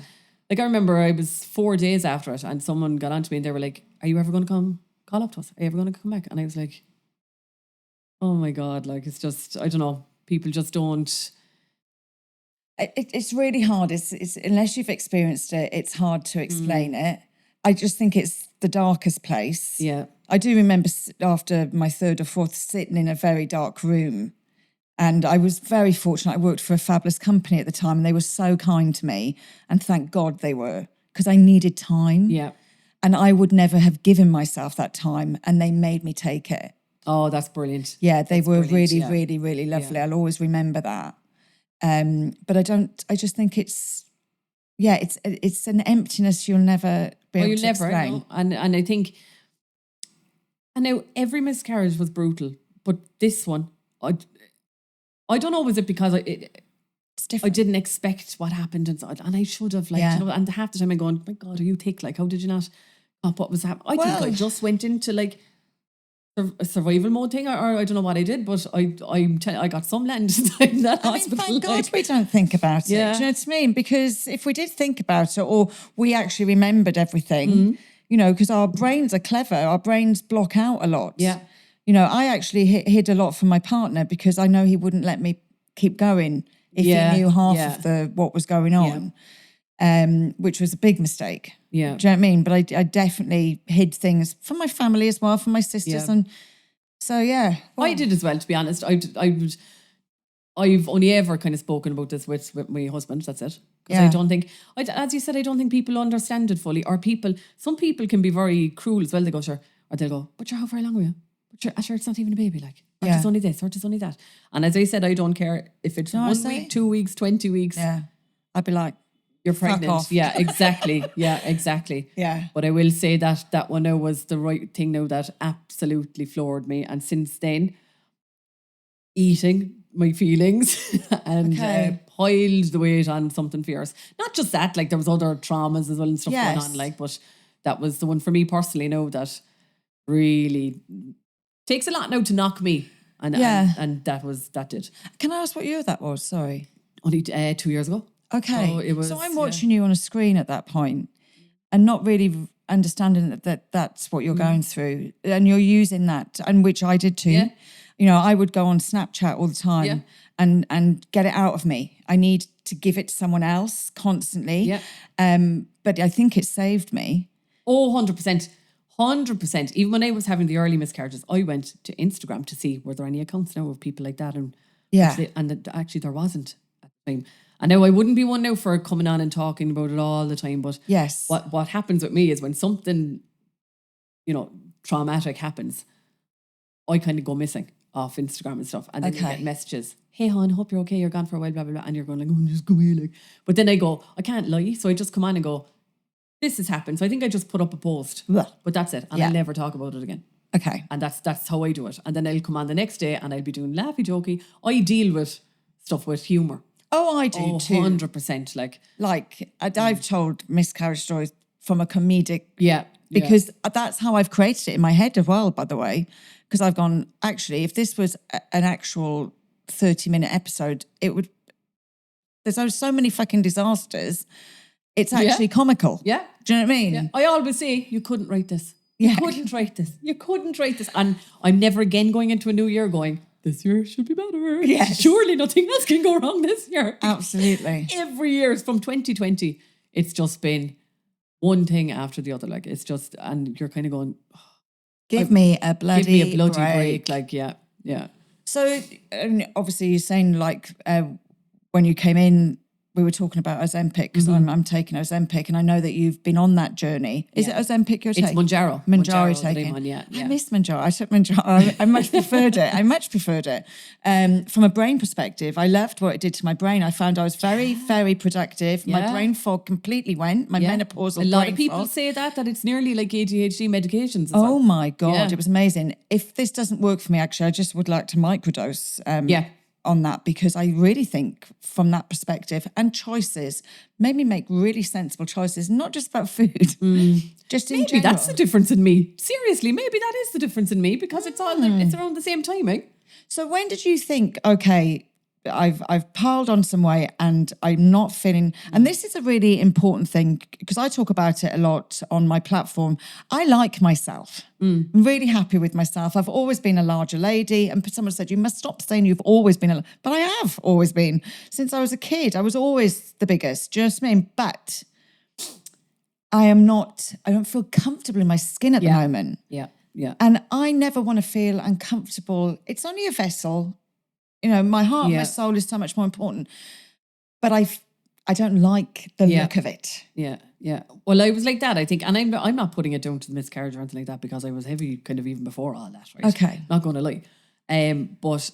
I remember I was 4 days after it and someone got on to me and they were like, are you ever going to come call up to us? Are you ever going to come back? And I was like, oh my God, it's just, I don't know. People just don't. It's really hard. It's unless you've experienced it, it's hard to explain it. I just think it's the darkest place. Yeah. I do remember after my third or fourth sitting in a very dark room. And I was very fortunate. I worked for a fabulous company at the time and they were so kind to me. And thank God they were, because I needed time. Yeah. And I would never have given myself that time and they made me take it. Oh, that's brilliant. Yeah, they were really, really, really lovely. I'll always remember that. But I just think it's an emptiness you'll never be able to explain. No. And I think, I know every miscarriage was brutal, but this one, I don't know, was it because it's different. I didn't expect what happened and I should have, and half the time I'm going, my God, are you thick? How did you not pop what was happening? I think I just went into a survival mode thing, or I don't know what I did, but I got some land in that hospital. Thank God we don't think about it. Do you know what I mean? Because if we did think about it, or we actually remembered everything, because our brains are clever, our brains block out a lot. Yeah. I actually hid a lot from my partner because I know he wouldn't let me keep going if he knew half of what was going on, which was a big mistake. Yeah. Do you know what I mean? But I definitely hid things from my family as well, from my sisters. And so, Well, I did as well, to be honest. I've only ever kind of spoken about this with my husband, that's it. Because I don't think, as you said, I don't think people understand it fully. Or some people can be very cruel as well. They go, sure, or they'll go, but how far along were you? But sure, it's not even a baby, or it's only this, or it's only that. And as I said, I don't care if it's 1 week, 2 weeks, 20 weeks. Yeah. I'd be like, you're pregnant. Off. Yeah, exactly. Yeah, exactly. Yeah. But I will say that one now was the right thing now that absolutely floored me. And since then, eating my feelings and piled the weight on something fierce. Not just that, there was other traumas as well and stuff going on, but that was the one for me personally now that really takes a lot now to knock me. And that did. Can I ask what year that was? Sorry. Only 2 years ago. Okay. So I'm watching you on a screen at that point and not really understanding that that's what you're going through. And you're using that, and which I did too. Yeah. I would go on Snapchat all the time and get it out of me. I need to give it to someone else constantly. Yeah. But I think it saved me. Oh, 100%. 100%. Even when I was having the early miscarriages, I went to Instagram to see were there any accounts now of people like that. And actually there wasn't at the time. And now I wouldn't be one now for coming on and talking about it all the time. But what happens with me is when something, traumatic happens, I kind of go missing off Instagram and stuff. And then you get messages, hey hon, hope you're okay, you're gone for a while, blah, blah, blah. And you're going oh, just go away. But then I go, I can't lie. So I just come on and go, this has happened. So I think I just put up a post, Well, but that's it. And yeah. I'll never talk about it again. Okay. And that's how I do it. And then I'll come on the next day and I'll be doing laughy jokey. I deal with stuff with humour. Oh, I do too. 100%. I've told miscarriage stories from a comedic... Yeah. Because that's how I've created it in my head as well, by the way. Because I've gone, actually, if this was an actual 30-minute episode, it would... There's so many fucking disasters. It's actually comical. Yeah. Do you know what I mean? Yeah. I always say, you couldn't write this. Yeah. You couldn't write this. You couldn't write this. And I'm never again going into a new year going, this year should be better. Yes. Surely nothing else can go wrong this year. Absolutely. Every year from 2020, it's just been one thing after the other. Like, it's just, and you're kind of going, Give me a bloody break. Like, yeah. So, and obviously, you're saying when you came in, we were talking about Ozempic because I'm taking Ozempic, and I know that you've been on that journey. Is it Ozempic you're taking? It's Mounjaro. Mounjaro that taking. I'm on, yeah. I missed Mounjaro. I took Mounjaro. I much preferred it. From a brain perspective, I loved what it did to my brain. I found I was very, very productive. My brain fog completely went. My menopausal brain fog. A lot of people say that it's nearly like ADHD medications as Oh well. my God, Yeah. it was amazing. If this doesn't work for me, actually, I just would like to microdose on that, because I really think from that perspective and choices made me make really sensible choices, not just about food, just in Maybe general. that's the difference in me. Seriously, maybe that is the difference in me, because it's all it's around the same timing. So when did you think, okay, I've piled on some weight and I'm not feeling, and this is a really important thing because I talk about it a lot on my platform. I like myself. I'm really happy with myself. I've always been a larger lady, and someone said, you must stop saying you've always been, but I have always been. Since I was a kid, I was always the biggest, do you know what I mean? But I don't feel comfortable in my skin at the moment. Yeah. And I never want to feel uncomfortable. It's only a vessel. You know, my heart and my soul is so much more important. But I don't like the look of it. Yeah. Well, I was like that, I think. And I'm not putting it down to the miscarriage or anything like that, because I was heavy kind of even before all that, right? Okay. Not going to lie. But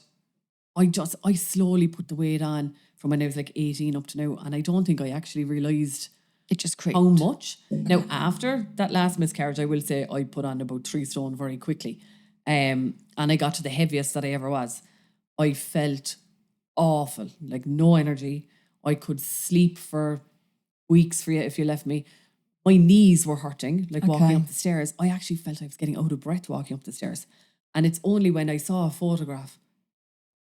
I slowly put the weight on from when I was like 18 up to now. And I don't think I actually realised It just creeped. how much. Now, after that last miscarriage, I will say I put on about 3 stone very quickly. And I got to the heaviest that I ever was. I felt awful, like no energy. I could sleep for weeks for you if you left me. My knees were hurting, like walking up the stairs. I actually felt I was getting out of breath walking up the stairs. And it's only when I saw a photograph,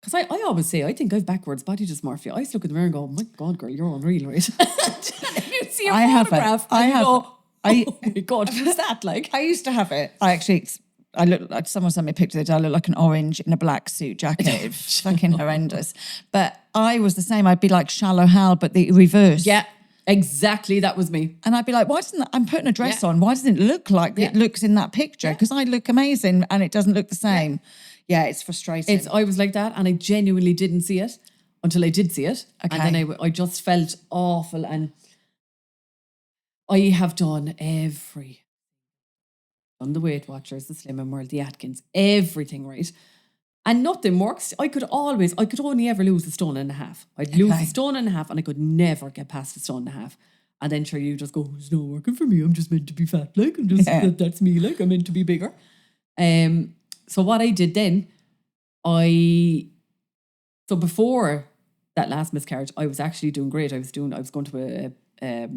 because I always say, I think I've backwards body dysmorphia. I used to look in the mirror and go, oh my God, girl, you're unreal, right? You see a photograph and you go, oh my God, what's that like? I used to have it. I look like, someone sent me a picture the other day. I look like an orange in a black suit jacket. It's fucking horrendous. But I was the same. I'd be like Shallow Hal, but the reverse. Yeah, exactly. That was me. And I'd be like, I'm putting a dress on. Why doesn't it look like it looks in that picture? Because I look amazing and it doesn't look the same. Yeah, it's frustrating. I was like that, and I genuinely didn't see it until I did see it. Okay. And then I just felt awful. And I have done on the Weight Watchers, the Slim and World, the Atkins, everything, right? And nothing works. I could only ever lose 1.5 stone. I'd lose 1.5 stone, and I could never get past 1.5 stone. And then sure, you just go, it's not working for me. I'm just meant to be fat. Like, I'm just, that's me. Like, I'm meant to be bigger. So what I did then, so before that last miscarriage, I was actually doing great. I was going to a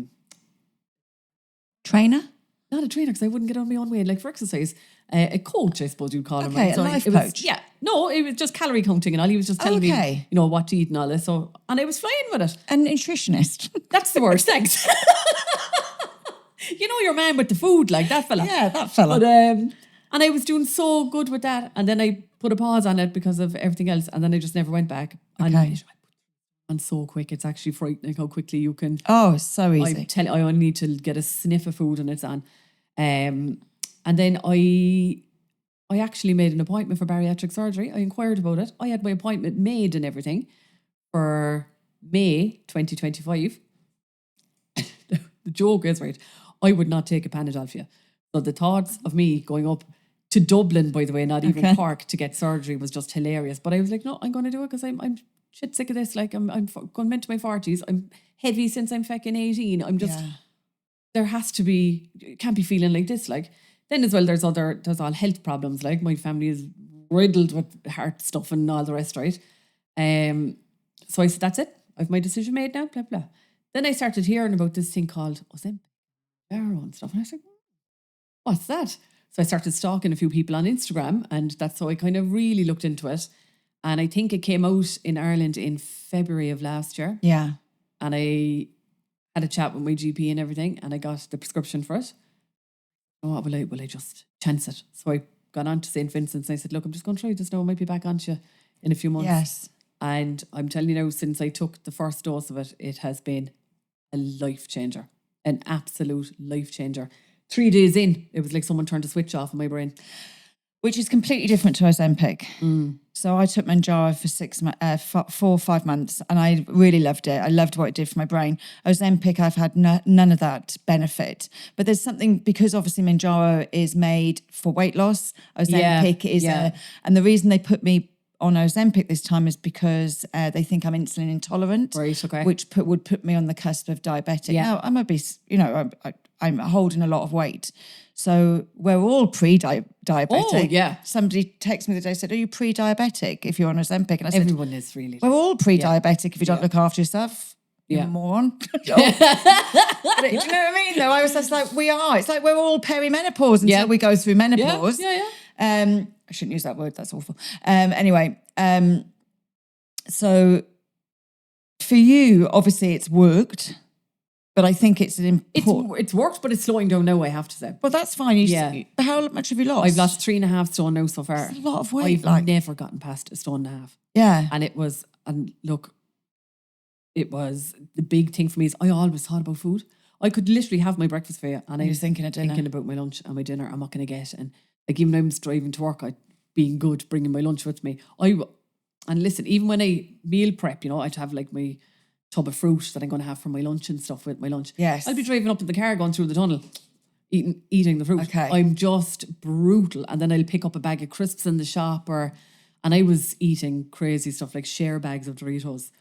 trainer? Not a trainer, because I wouldn't get on my own way, like for exercise. A coach, I suppose you'd call him. Okay, right? a life coach. Yeah. No, it was just calorie counting and all. He was just telling me, what to eat and all this. So, and I was flying with it. A nutritionist. That's the word, thanks. You know your man with the food, like that fella. Yeah, that fella. But, and I was doing so good with that. And then I put a pause on it because of everything else. And then I just never went back. And so quick, it's actually frightening how quickly you can. Oh, it's so easy. I only need to get a sniff of food and it's on. And then I actually made an appointment for bariatric surgery. I inquired about it. I had my appointment made and everything for May 2025. The joke is, right, I would not take a Panadol for you. So the thoughts of me going up to Dublin, by the way, not even Cork, to get surgery was just hilarious. But I was like, no, I'm going to do it because I'm shit sick of this. Like, I'm going into my 40s. I'm heavy since I'm fucking 18. I'm just... Yeah. there has to be, you can't be feeling like this. Like, then as well, there's all health problems. Like, my family is riddled with heart stuff and all the rest, right? So I said, that's it. I've my decision made now, blah, blah. Then I started hearing about this thing called Ozempic and stuff. And I was like, what's that? So I started stalking a few people on Instagram, and that's how I kind of really looked into it. And I think it came out in Ireland in February of last year. Yeah. And I had a chat with my GP and everything, and I got the prescription for it. Oh, will I just chance it? So I got on to St. Vincent's and I said, look, I'm just going to try this now. I might be back on to you in a few months. Yes. And I'm telling you now, since I took the first dose of it, it has been a life changer, an absolute life changer. 3 days in, it was like someone turned a switch off in my brain. Which is completely different to Ozempic. So I took Manjaro for 4 or 5 months, and I really loved it. I loved what it did for my brain. Ozempic, I've had none of that benefit. But there's something, because obviously Manjaro is made for weight loss. Ozempic is and the reason they put me on Ozempic this time is because they think I'm insulin intolerant, Right, okay. which would put me on the cusp of diabetic. Yeah. Now, I'm obese, I'm holding a lot of weight. So we're all pre-diabetic. Oh, yeah. Somebody texted me the other day, said, are you pre-diabetic if you're on Ozempic? And I said, Everyone is really. we're all pre-diabetic if you don't look after yourself. Yeah. You moron. But do you know what I mean, though? I was just like, we are. It's like we're all perimenopause until we go through menopause. Yeah. I shouldn't use that word. That's awful. Anyway, so for you, obviously it's worked, but I think it's an important... It's worked, but it's slowing down now, I have to say. Well, that's fine. But how much have you lost? I've lost 3.5 stone now so far. That's a lot of weight. I've never gotten past 1.5 stone. Yeah. And it was the big thing for me is I always thought about food. I could literally have my breakfast for you, and I was thinking of dinner. Thinking about my lunch and my dinner and what can I get. And like, even when I was driving to work, being good, bringing my lunch with me. And listen, even when I meal prep, I'd have like my tub of fruit that I'm going to have for my lunch and stuff with my lunch. Yes. I'd be driving up in the car going through the tunnel, eating the fruit. Okay. I'm just brutal. And then I'll pick up a bag of crisps in the shop, and I was eating crazy stuff like share bags of Doritos.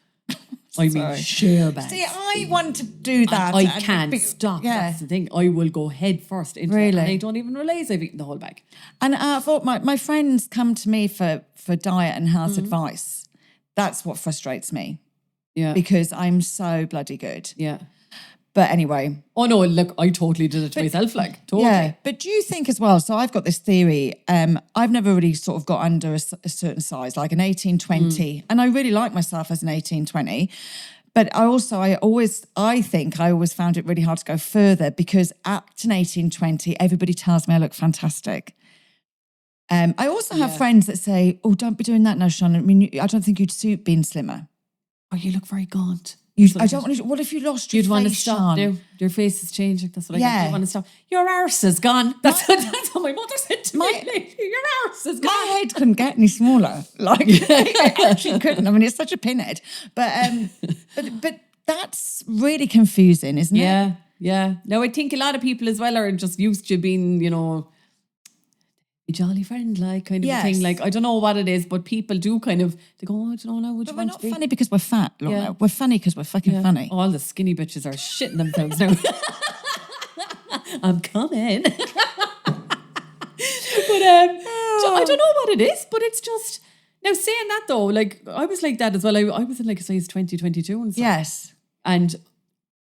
I mean, share bags. See, I want to do that. I can't stop. Yeah. That's the thing. I will go head first into it, and I don't even realise I've eaten the whole bag. And I thought my friends come to me for diet and health advice. That's what frustrates me. Yeah. Because I'm so bloody good. Yeah. But anyway. Oh no, look, I totally did it to myself, like, totally. Yeah, but do you think as well, so I've got this theory, I've never really sort of got under a certain size, like an 18-20, and I really like myself as an 18-20, but I always found it really hard to go further because at an 18-20, everybody tells me I look fantastic. I also have friends that say, oh, don't be doing that now, Sean. I mean, I don't think you'd suit being slimmer. Oh, you look very gaunt. I don't want to. What if you lost your face? You'd want to stop now. Your face is changing. That's what I think. You want to stop. Your arse is gone. That's what my mother said to me. Your arse is gone. My head couldn't get any smaller. Like, it actually couldn't. I mean, it's such a pinhead. But that's really confusing, isn't it? Yeah. No, I think a lot of people as well are just used to being, a jolly friend, like, kind of a thing. Like, I don't know what it is, but people do kind of, they go, oh, I don't know, would you But we're want not to be? funny because we're fat, Lorna. Yeah. We're funny because we're fucking funny. All the skinny bitches are shitting themselves now. I'm coming. But I don't know what it is, but it's just, now saying that though, like, I was like that as well. I was in like a size 20, 22 and stuff. Yes. And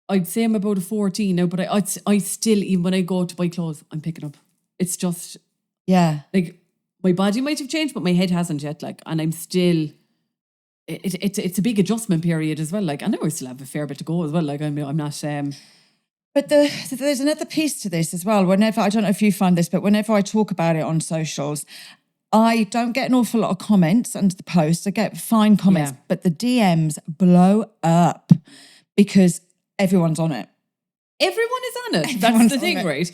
I'd say I'm about a 14 now, but I still, even when I go to buy clothes, I'm picking up. It's just... Yeah. Like, my body might have changed, but my head hasn't yet, like, and I'm still... It's a big adjustment period as well, like, I know I still have a fair bit to go as well, like, I'm not... But there's another piece to this as well. Whenever, I don't know if you find this, but whenever I talk about it on socials, I don't get an awful lot of comments under the post. I get fine comments, but the DMs blow up because everyone's on it. Everyone is on it. That's the thing, right?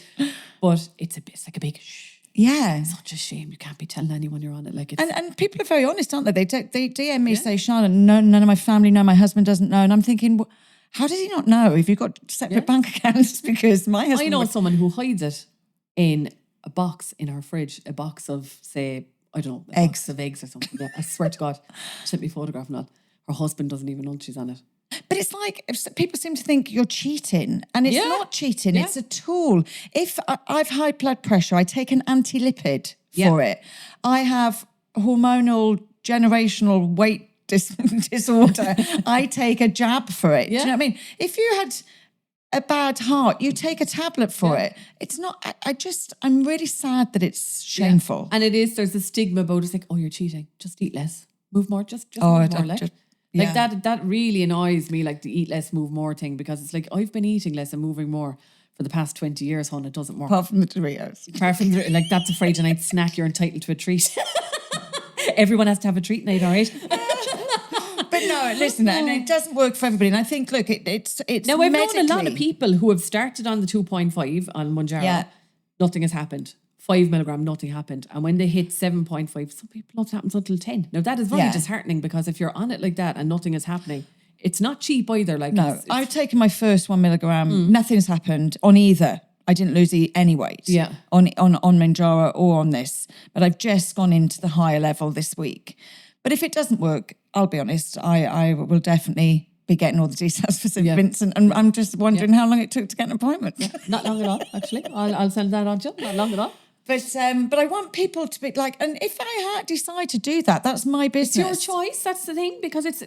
But it's like a big shh. Yeah. It's such a shame. You can't be telling anyone you're on it. Like, it's... And people are very honest, aren't they? They DM me, say, Charlotte, none of my family know, my husband doesn't know. And I'm thinking, well, how does he not know if you've got separate bank accounts? Because my husband... I know someone who hides it in a box in her fridge, a box of, say, I don't know, eggs or something. Yeah, I swear to God, she sent me a photograph and all. Her husband doesn't even know she's on it. But it's like people seem to think you're cheating, and it's not cheating. Yeah. It's a tool. If I've high blood pressure, I take an anti-lipid for it. I have hormonal generational weight disorder. I take a jab for it. Do you know what I mean? If you had a bad heart, you take a tablet for it. It's not, I'm really sad that it's shameful. And there's a stigma about it. It's like, oh, you're cheating. Just eat less. Move more. Just move more. Like that really annoys me, like the eat less, move more thing, because it's like, I've been eating less and moving more for the past 20 years, hon. It doesn't work. Apart from the Doritos. Like, that's a Friday night snack. You're entitled to a treat. Everyone has to have a treat night, all right? But no, listen, and it doesn't work for everybody. And I think, look, it's now, I've known a lot of people who have started on the 2.5 on Mounjaro. Nothing has happened. 5 milligram, nothing happened. And when they hit 7.5, some people, nothing happens until 10. Now, that is very disheartening, because if you're on it like that and nothing is happening, it's not cheap either. Like, no, I've taken my first 1 milligram. Nothing's happened on either. I didn't lose any weight on Mounjaro or on this. But I've just gone into the higher level this week. But if it doesn't work, I'll be honest, I will definitely be getting all the details for St. Vincent. And I'm just wondering how long it took to get an appointment. Not long at all, actually. I'll send that on to you. Not long at all. But I want people to be like, and if I decide to do that, that's my business. It's your choice. That's the thing, because it's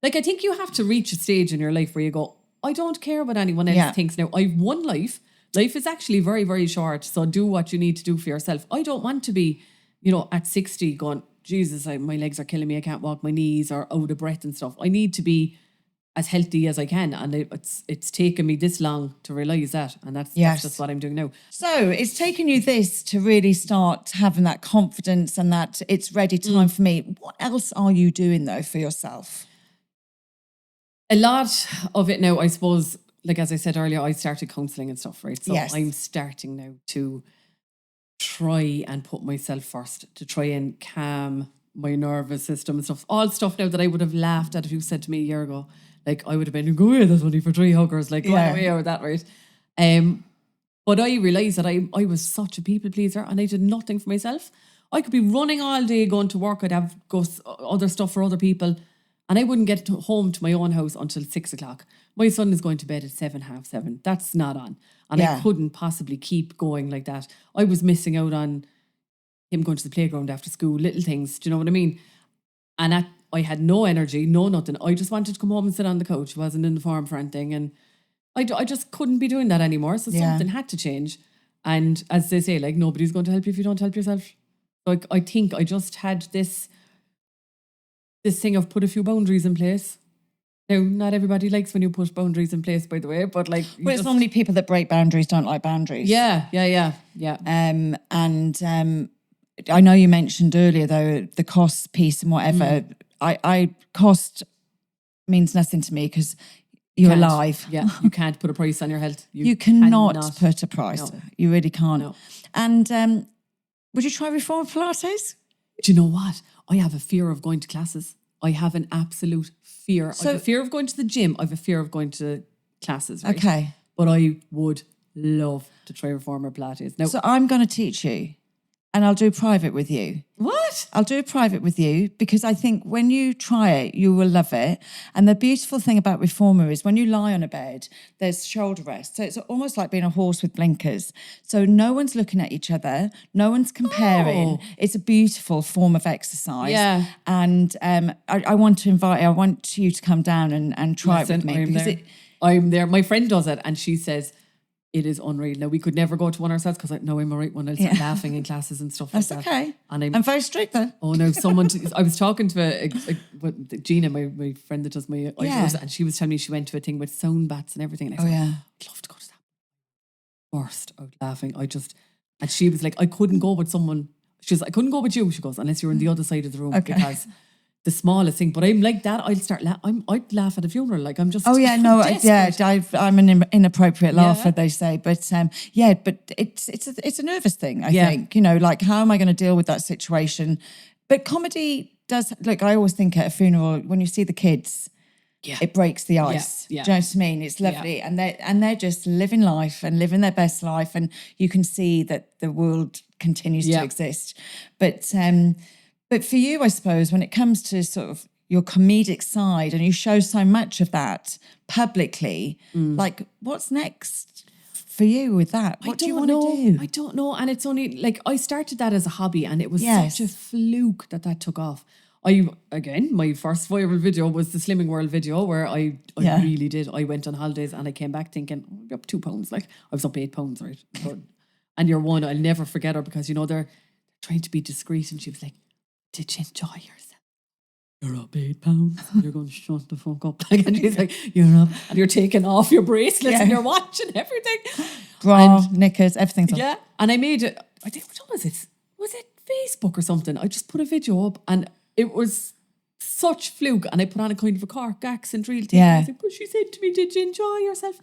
like, I think you have to reach a stage in your life where you go, I don't care what anyone else thinks now. I've one life. Life is actually very, very short. So do what you need to do for yourself. I don't want to be, at 60 going, Jesus, my legs are killing me. I can't walk, my knees are out of breath and stuff. I need to be as healthy as I can. And it's taken me this long to realise that. And that's just what I'm doing now. So it's taken you this to really start having that confidence and that it's ready time for me. What else are you doing though for yourself? A lot of it now, I suppose, like as I said earlier, I started counselling and stuff, right? So I'm starting now to try and put myself first, to try and calm my nervous system and stuff. All stuff now that I would have laughed at if you said to me a year ago. Like, I would have been, go away, that's only for 3 hookers. Like, go away or that, right? But I realised that I was such a people pleaser and I did nothing for myself. I could be running all day going to work. I'd have other stuff for other people. And I wouldn't get home to my own house until 6 o'clock. My son is going to bed at 7, half 7. That's not on. And I couldn't possibly keep going like that. I was missing out on him going to the playground after school, little things. Do you know what I mean? And I had no energy, no nothing. I just wanted to come home and sit on the couch. Wasn't in the form for anything. And I just couldn't be doing that anymore. So something had to change. And as they say, like, nobody's going to help you if you don't help yourself. Like, I think I just had this thing of put a few boundaries in place. Now, not everybody likes when you put boundaries in place, by the way, but like... Well, it's normally people that break boundaries don't like boundaries. Yeah. And I know you mentioned earlier, though, the cost piece and whatever. Cost means nothing to me because you're alive. Yeah, you can't put a price on your health. You cannot put a price. No. You really can't. No. And would you try Reformer Pilates? Do you know what? I have a fear of going to classes. I have an absolute fear. I have a fear of going to the gym. I have a fear of going to classes. Right? Okay. But I would love to try Reformer Pilates. Now, so I'm going to teach you and I'll do private with you. What? I'll do a private with you because I think when you try it, you will love it. And the beautiful thing about Reformer is when you lie on a bed, there's shoulder rest. So it's almost like being a horse with blinkers. So no one's looking at each other. No one's comparing. Oh. It's a beautiful form of exercise. Yeah. And I want you to come down and try it with me. I'm there. My friend does it and she says, it is unreal. Now, we could never go to one ourselves because I'm a right one. I'll start laughing in classes and stuff That's like that. Okay. And I'm very strict though. Oh no, I was talking to Gina, my friend that does my eyebrows, and she was telling me she went to a thing with sound bats and everything. And I said, I'd love to go to that. Burst out laughing. And she was like, I couldn't go with someone. She was like, I couldn't go with you. She goes, unless you're in the other side of the room because the smallest thing. But I'm like that. I'd laugh at a funeral. Like I'm just. Oh yeah, no, I'm an inappropriate laugher. They say, but but it's a nervous thing. I think like how am I going to deal with that situation? But comedy does. Like I always think at a funeral when you see the kids, it breaks the ice. Yeah. Do you know what I mean? It's lovely, and they're just living life and living their best life, and you can see that the world continues to exist. But for you, I suppose, when it comes to sort of your comedic side and you show so much of that publicly. Like, what's next for you with that? What do you want to do? I don't know. And it's only like I started that as a hobby and it was Yes. such a fluke that took off. My first viral video was the Slimming World video where I really did. I went on holidays and I came back thinking, oh, I'll be up 2 pounds. Like I was up 8 pounds, right? And you're one, I'll never forget her because, you know, they're trying to be discreet and she was like, did you enjoy yourself? You're up 8 pounds. You're going to shut the fuck up. Like, and she's like, you're up. And you're taking off your bracelets and your watch and everything. Bra, knickers, everything's on. Yeah. And I made it, I think, what was it? Was it Facebook or something? I just put a video up and it was such fluke. And I put on a kind of a Cork accent reel thing. I was like, but she said to me, did you enjoy yourself?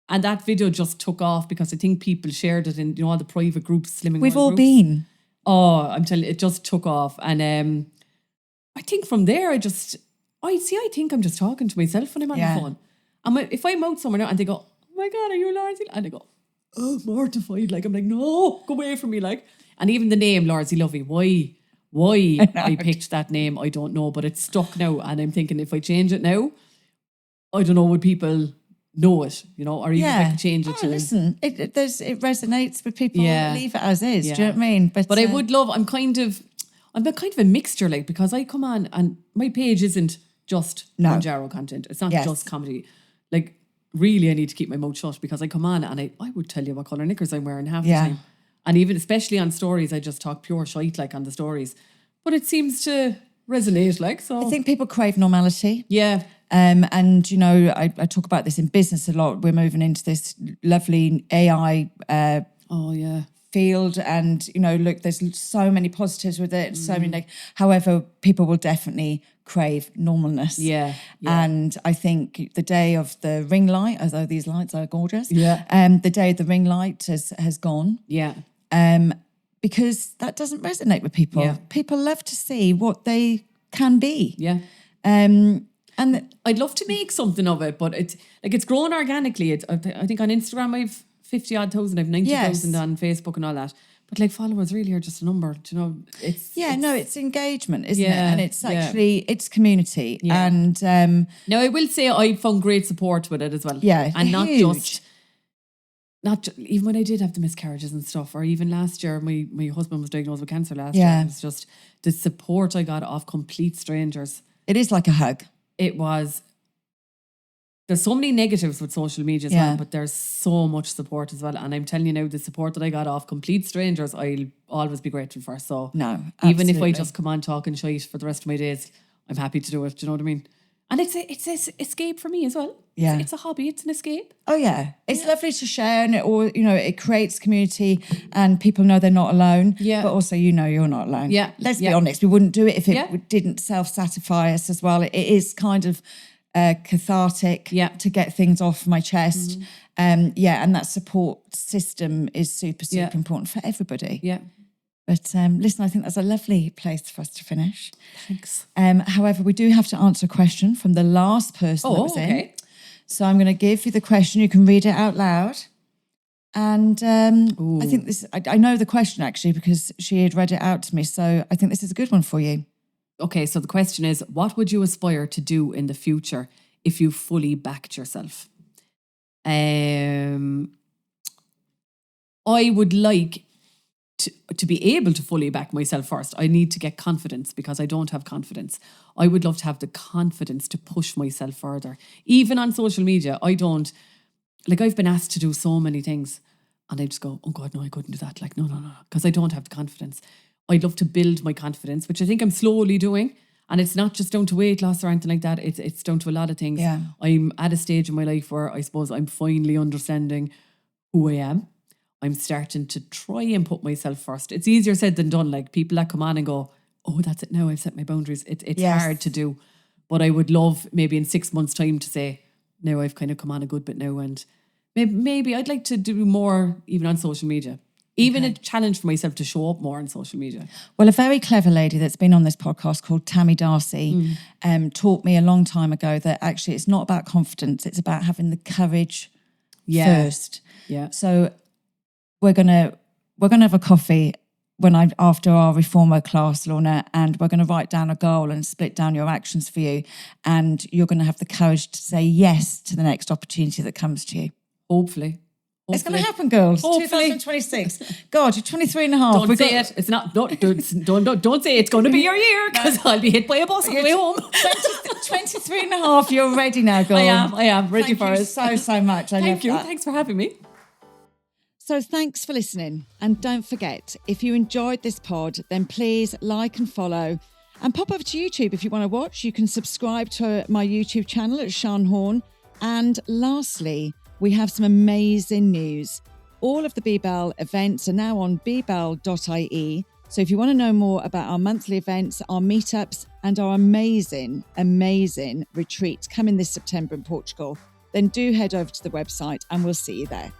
And that video just took off because I think people shared it in, you know, all the private groups, Slimming We've World all groups. been. Oh, I'm telling you, it just took off. And I think from there, I think I'm just talking to myself when I'm on the phone. And if I'm out somewhere now and they go, oh my God, are you Lorzie? And I go, oh, mortified. Like, I'm like, no, go away from me. Like, and even the name, Lorzie Lovey, why I picked that name, I don't know, but it's stuck now. And I'm thinking if I change it now, I don't know, would people know it, you know, or even if I could change it to... Listen, it resonates with people. Leave it as is. Do you know what I mean? But I would love, I'm kind of a mixture, like, because I come on and my page isn't just Manjaro content. It's not just comedy. Like, really, I need to keep my mouth shut because I come on and I would tell you what colour knickers I'm wearing half the time. And even, especially on stories, I just talk pure shite, like, on the stories. But it seems to resonate, like, so... I think people crave normality. Yeah. And, you know, I talk about this in business a lot. We're moving into this lovely AI field. And, you know, look, there's so many positives with it, so many however, people will definitely crave normalness. Yeah. And I think the day of the ring light, although these lights are gorgeous, the day of the ring light has gone. Yeah. Because that doesn't resonate with people. Yeah. People love to see what they can be. Yeah. And I'd love to make something of it, but it's grown organically. I think on Instagram I've 50,000, I've 90,000 on Facebook and all that. But like followers really are just a number, do you know? It's engagement, isn't it? And it's actually it's community. Yeah. And now I will say I found great support with it as well. Yeah, and not huge. even when I did have the miscarriages and stuff, or even last year, my husband was diagnosed with cancer last year. It was just the support I got off complete strangers. It is like a hug. It was. There's so many negatives with social media as well, but there's so much support as well. And I'm telling you now, the support that I got off complete strangers, I'll always be grateful for. So even if I just come on talking shite for the rest of my days, I'm happy to do it. Do you know what I mean? And it's an escape for me as well. Yeah. It's a hobby. It's an escape. Oh, yeah. It's lovely to share, and it creates community and people know they're not alone. Yeah. But also, you know, you're not alone. Yeah. Let's be honest. We wouldn't do it if it didn't self-satisfy us as well. It is kind of cathartic to get things off my chest. And that support system is super important for everybody. Yeah. But listen, I think that's a lovely place for us to finish. Thanks. However, we do have to answer a question from the last person that was in. So I'm going to give you the question. You can read it out loud. And I think I know the question actually because she had read it out to me. So I think this is a good one for you. Okay, so the question is, what would you aspire to do in the future if you fully backed yourself? I would like to be able to fully back myself first. I need to get confidence because I don't have confidence. I would love to have the confidence to push myself further. Even on social media, I've been asked to do so many things and I just go, oh God, no, I couldn't do that. Like, no, because I don't have the confidence. I'd love to build my confidence, which I think I'm slowly doing. And it's not just down to weight loss or anything like that. It's down to a lot of things. Yeah. I'm at a stage in my life where I suppose I'm finally understanding who I am. I'm starting to try and put myself first. It's easier said than done. Like people that come on and go, oh, that's it now, I've set my boundaries. It's hard to do. But I would love maybe in 6 months' time to say, now I've kind of come on a good bit now. And maybe I'd like to do more even on social media. Even a challenge for myself to show up more on social media. Well, a very clever lady that's been on this podcast called Tammy Darcy taught me a long time ago that actually it's not about confidence. It's about having the courage first. Yeah. So we're gonna have a coffee after our Reformer class, Lorna, and we're going to write down a goal and split down your actions for you. And you're going to have the courage to say yes to the next opportunity that comes to you. Hopefully. It's going to happen, girls. Hopefully. 2026. God, you're 23 and a half. Don't say it. It's not. Don't say it's going to be your year, because I'll be hit by a bus on the way home. 23 and a half. You're ready now, girl. I am ready for it. Thank you so much. Thank you. Thanks for having me. So thanks for listening. And don't forget, if you enjoyed this pod, then please like and follow. And pop over to YouTube if you want to watch. You can subscribe to my YouTube channel at Sian Horn. And lastly, we have some amazing news. All of the BBEL events are now on bbel.ie. So if you want to know more about our monthly events, our meetups, and our amazing, amazing retreat coming this September in Portugal, then do head over to the website and we'll see you there.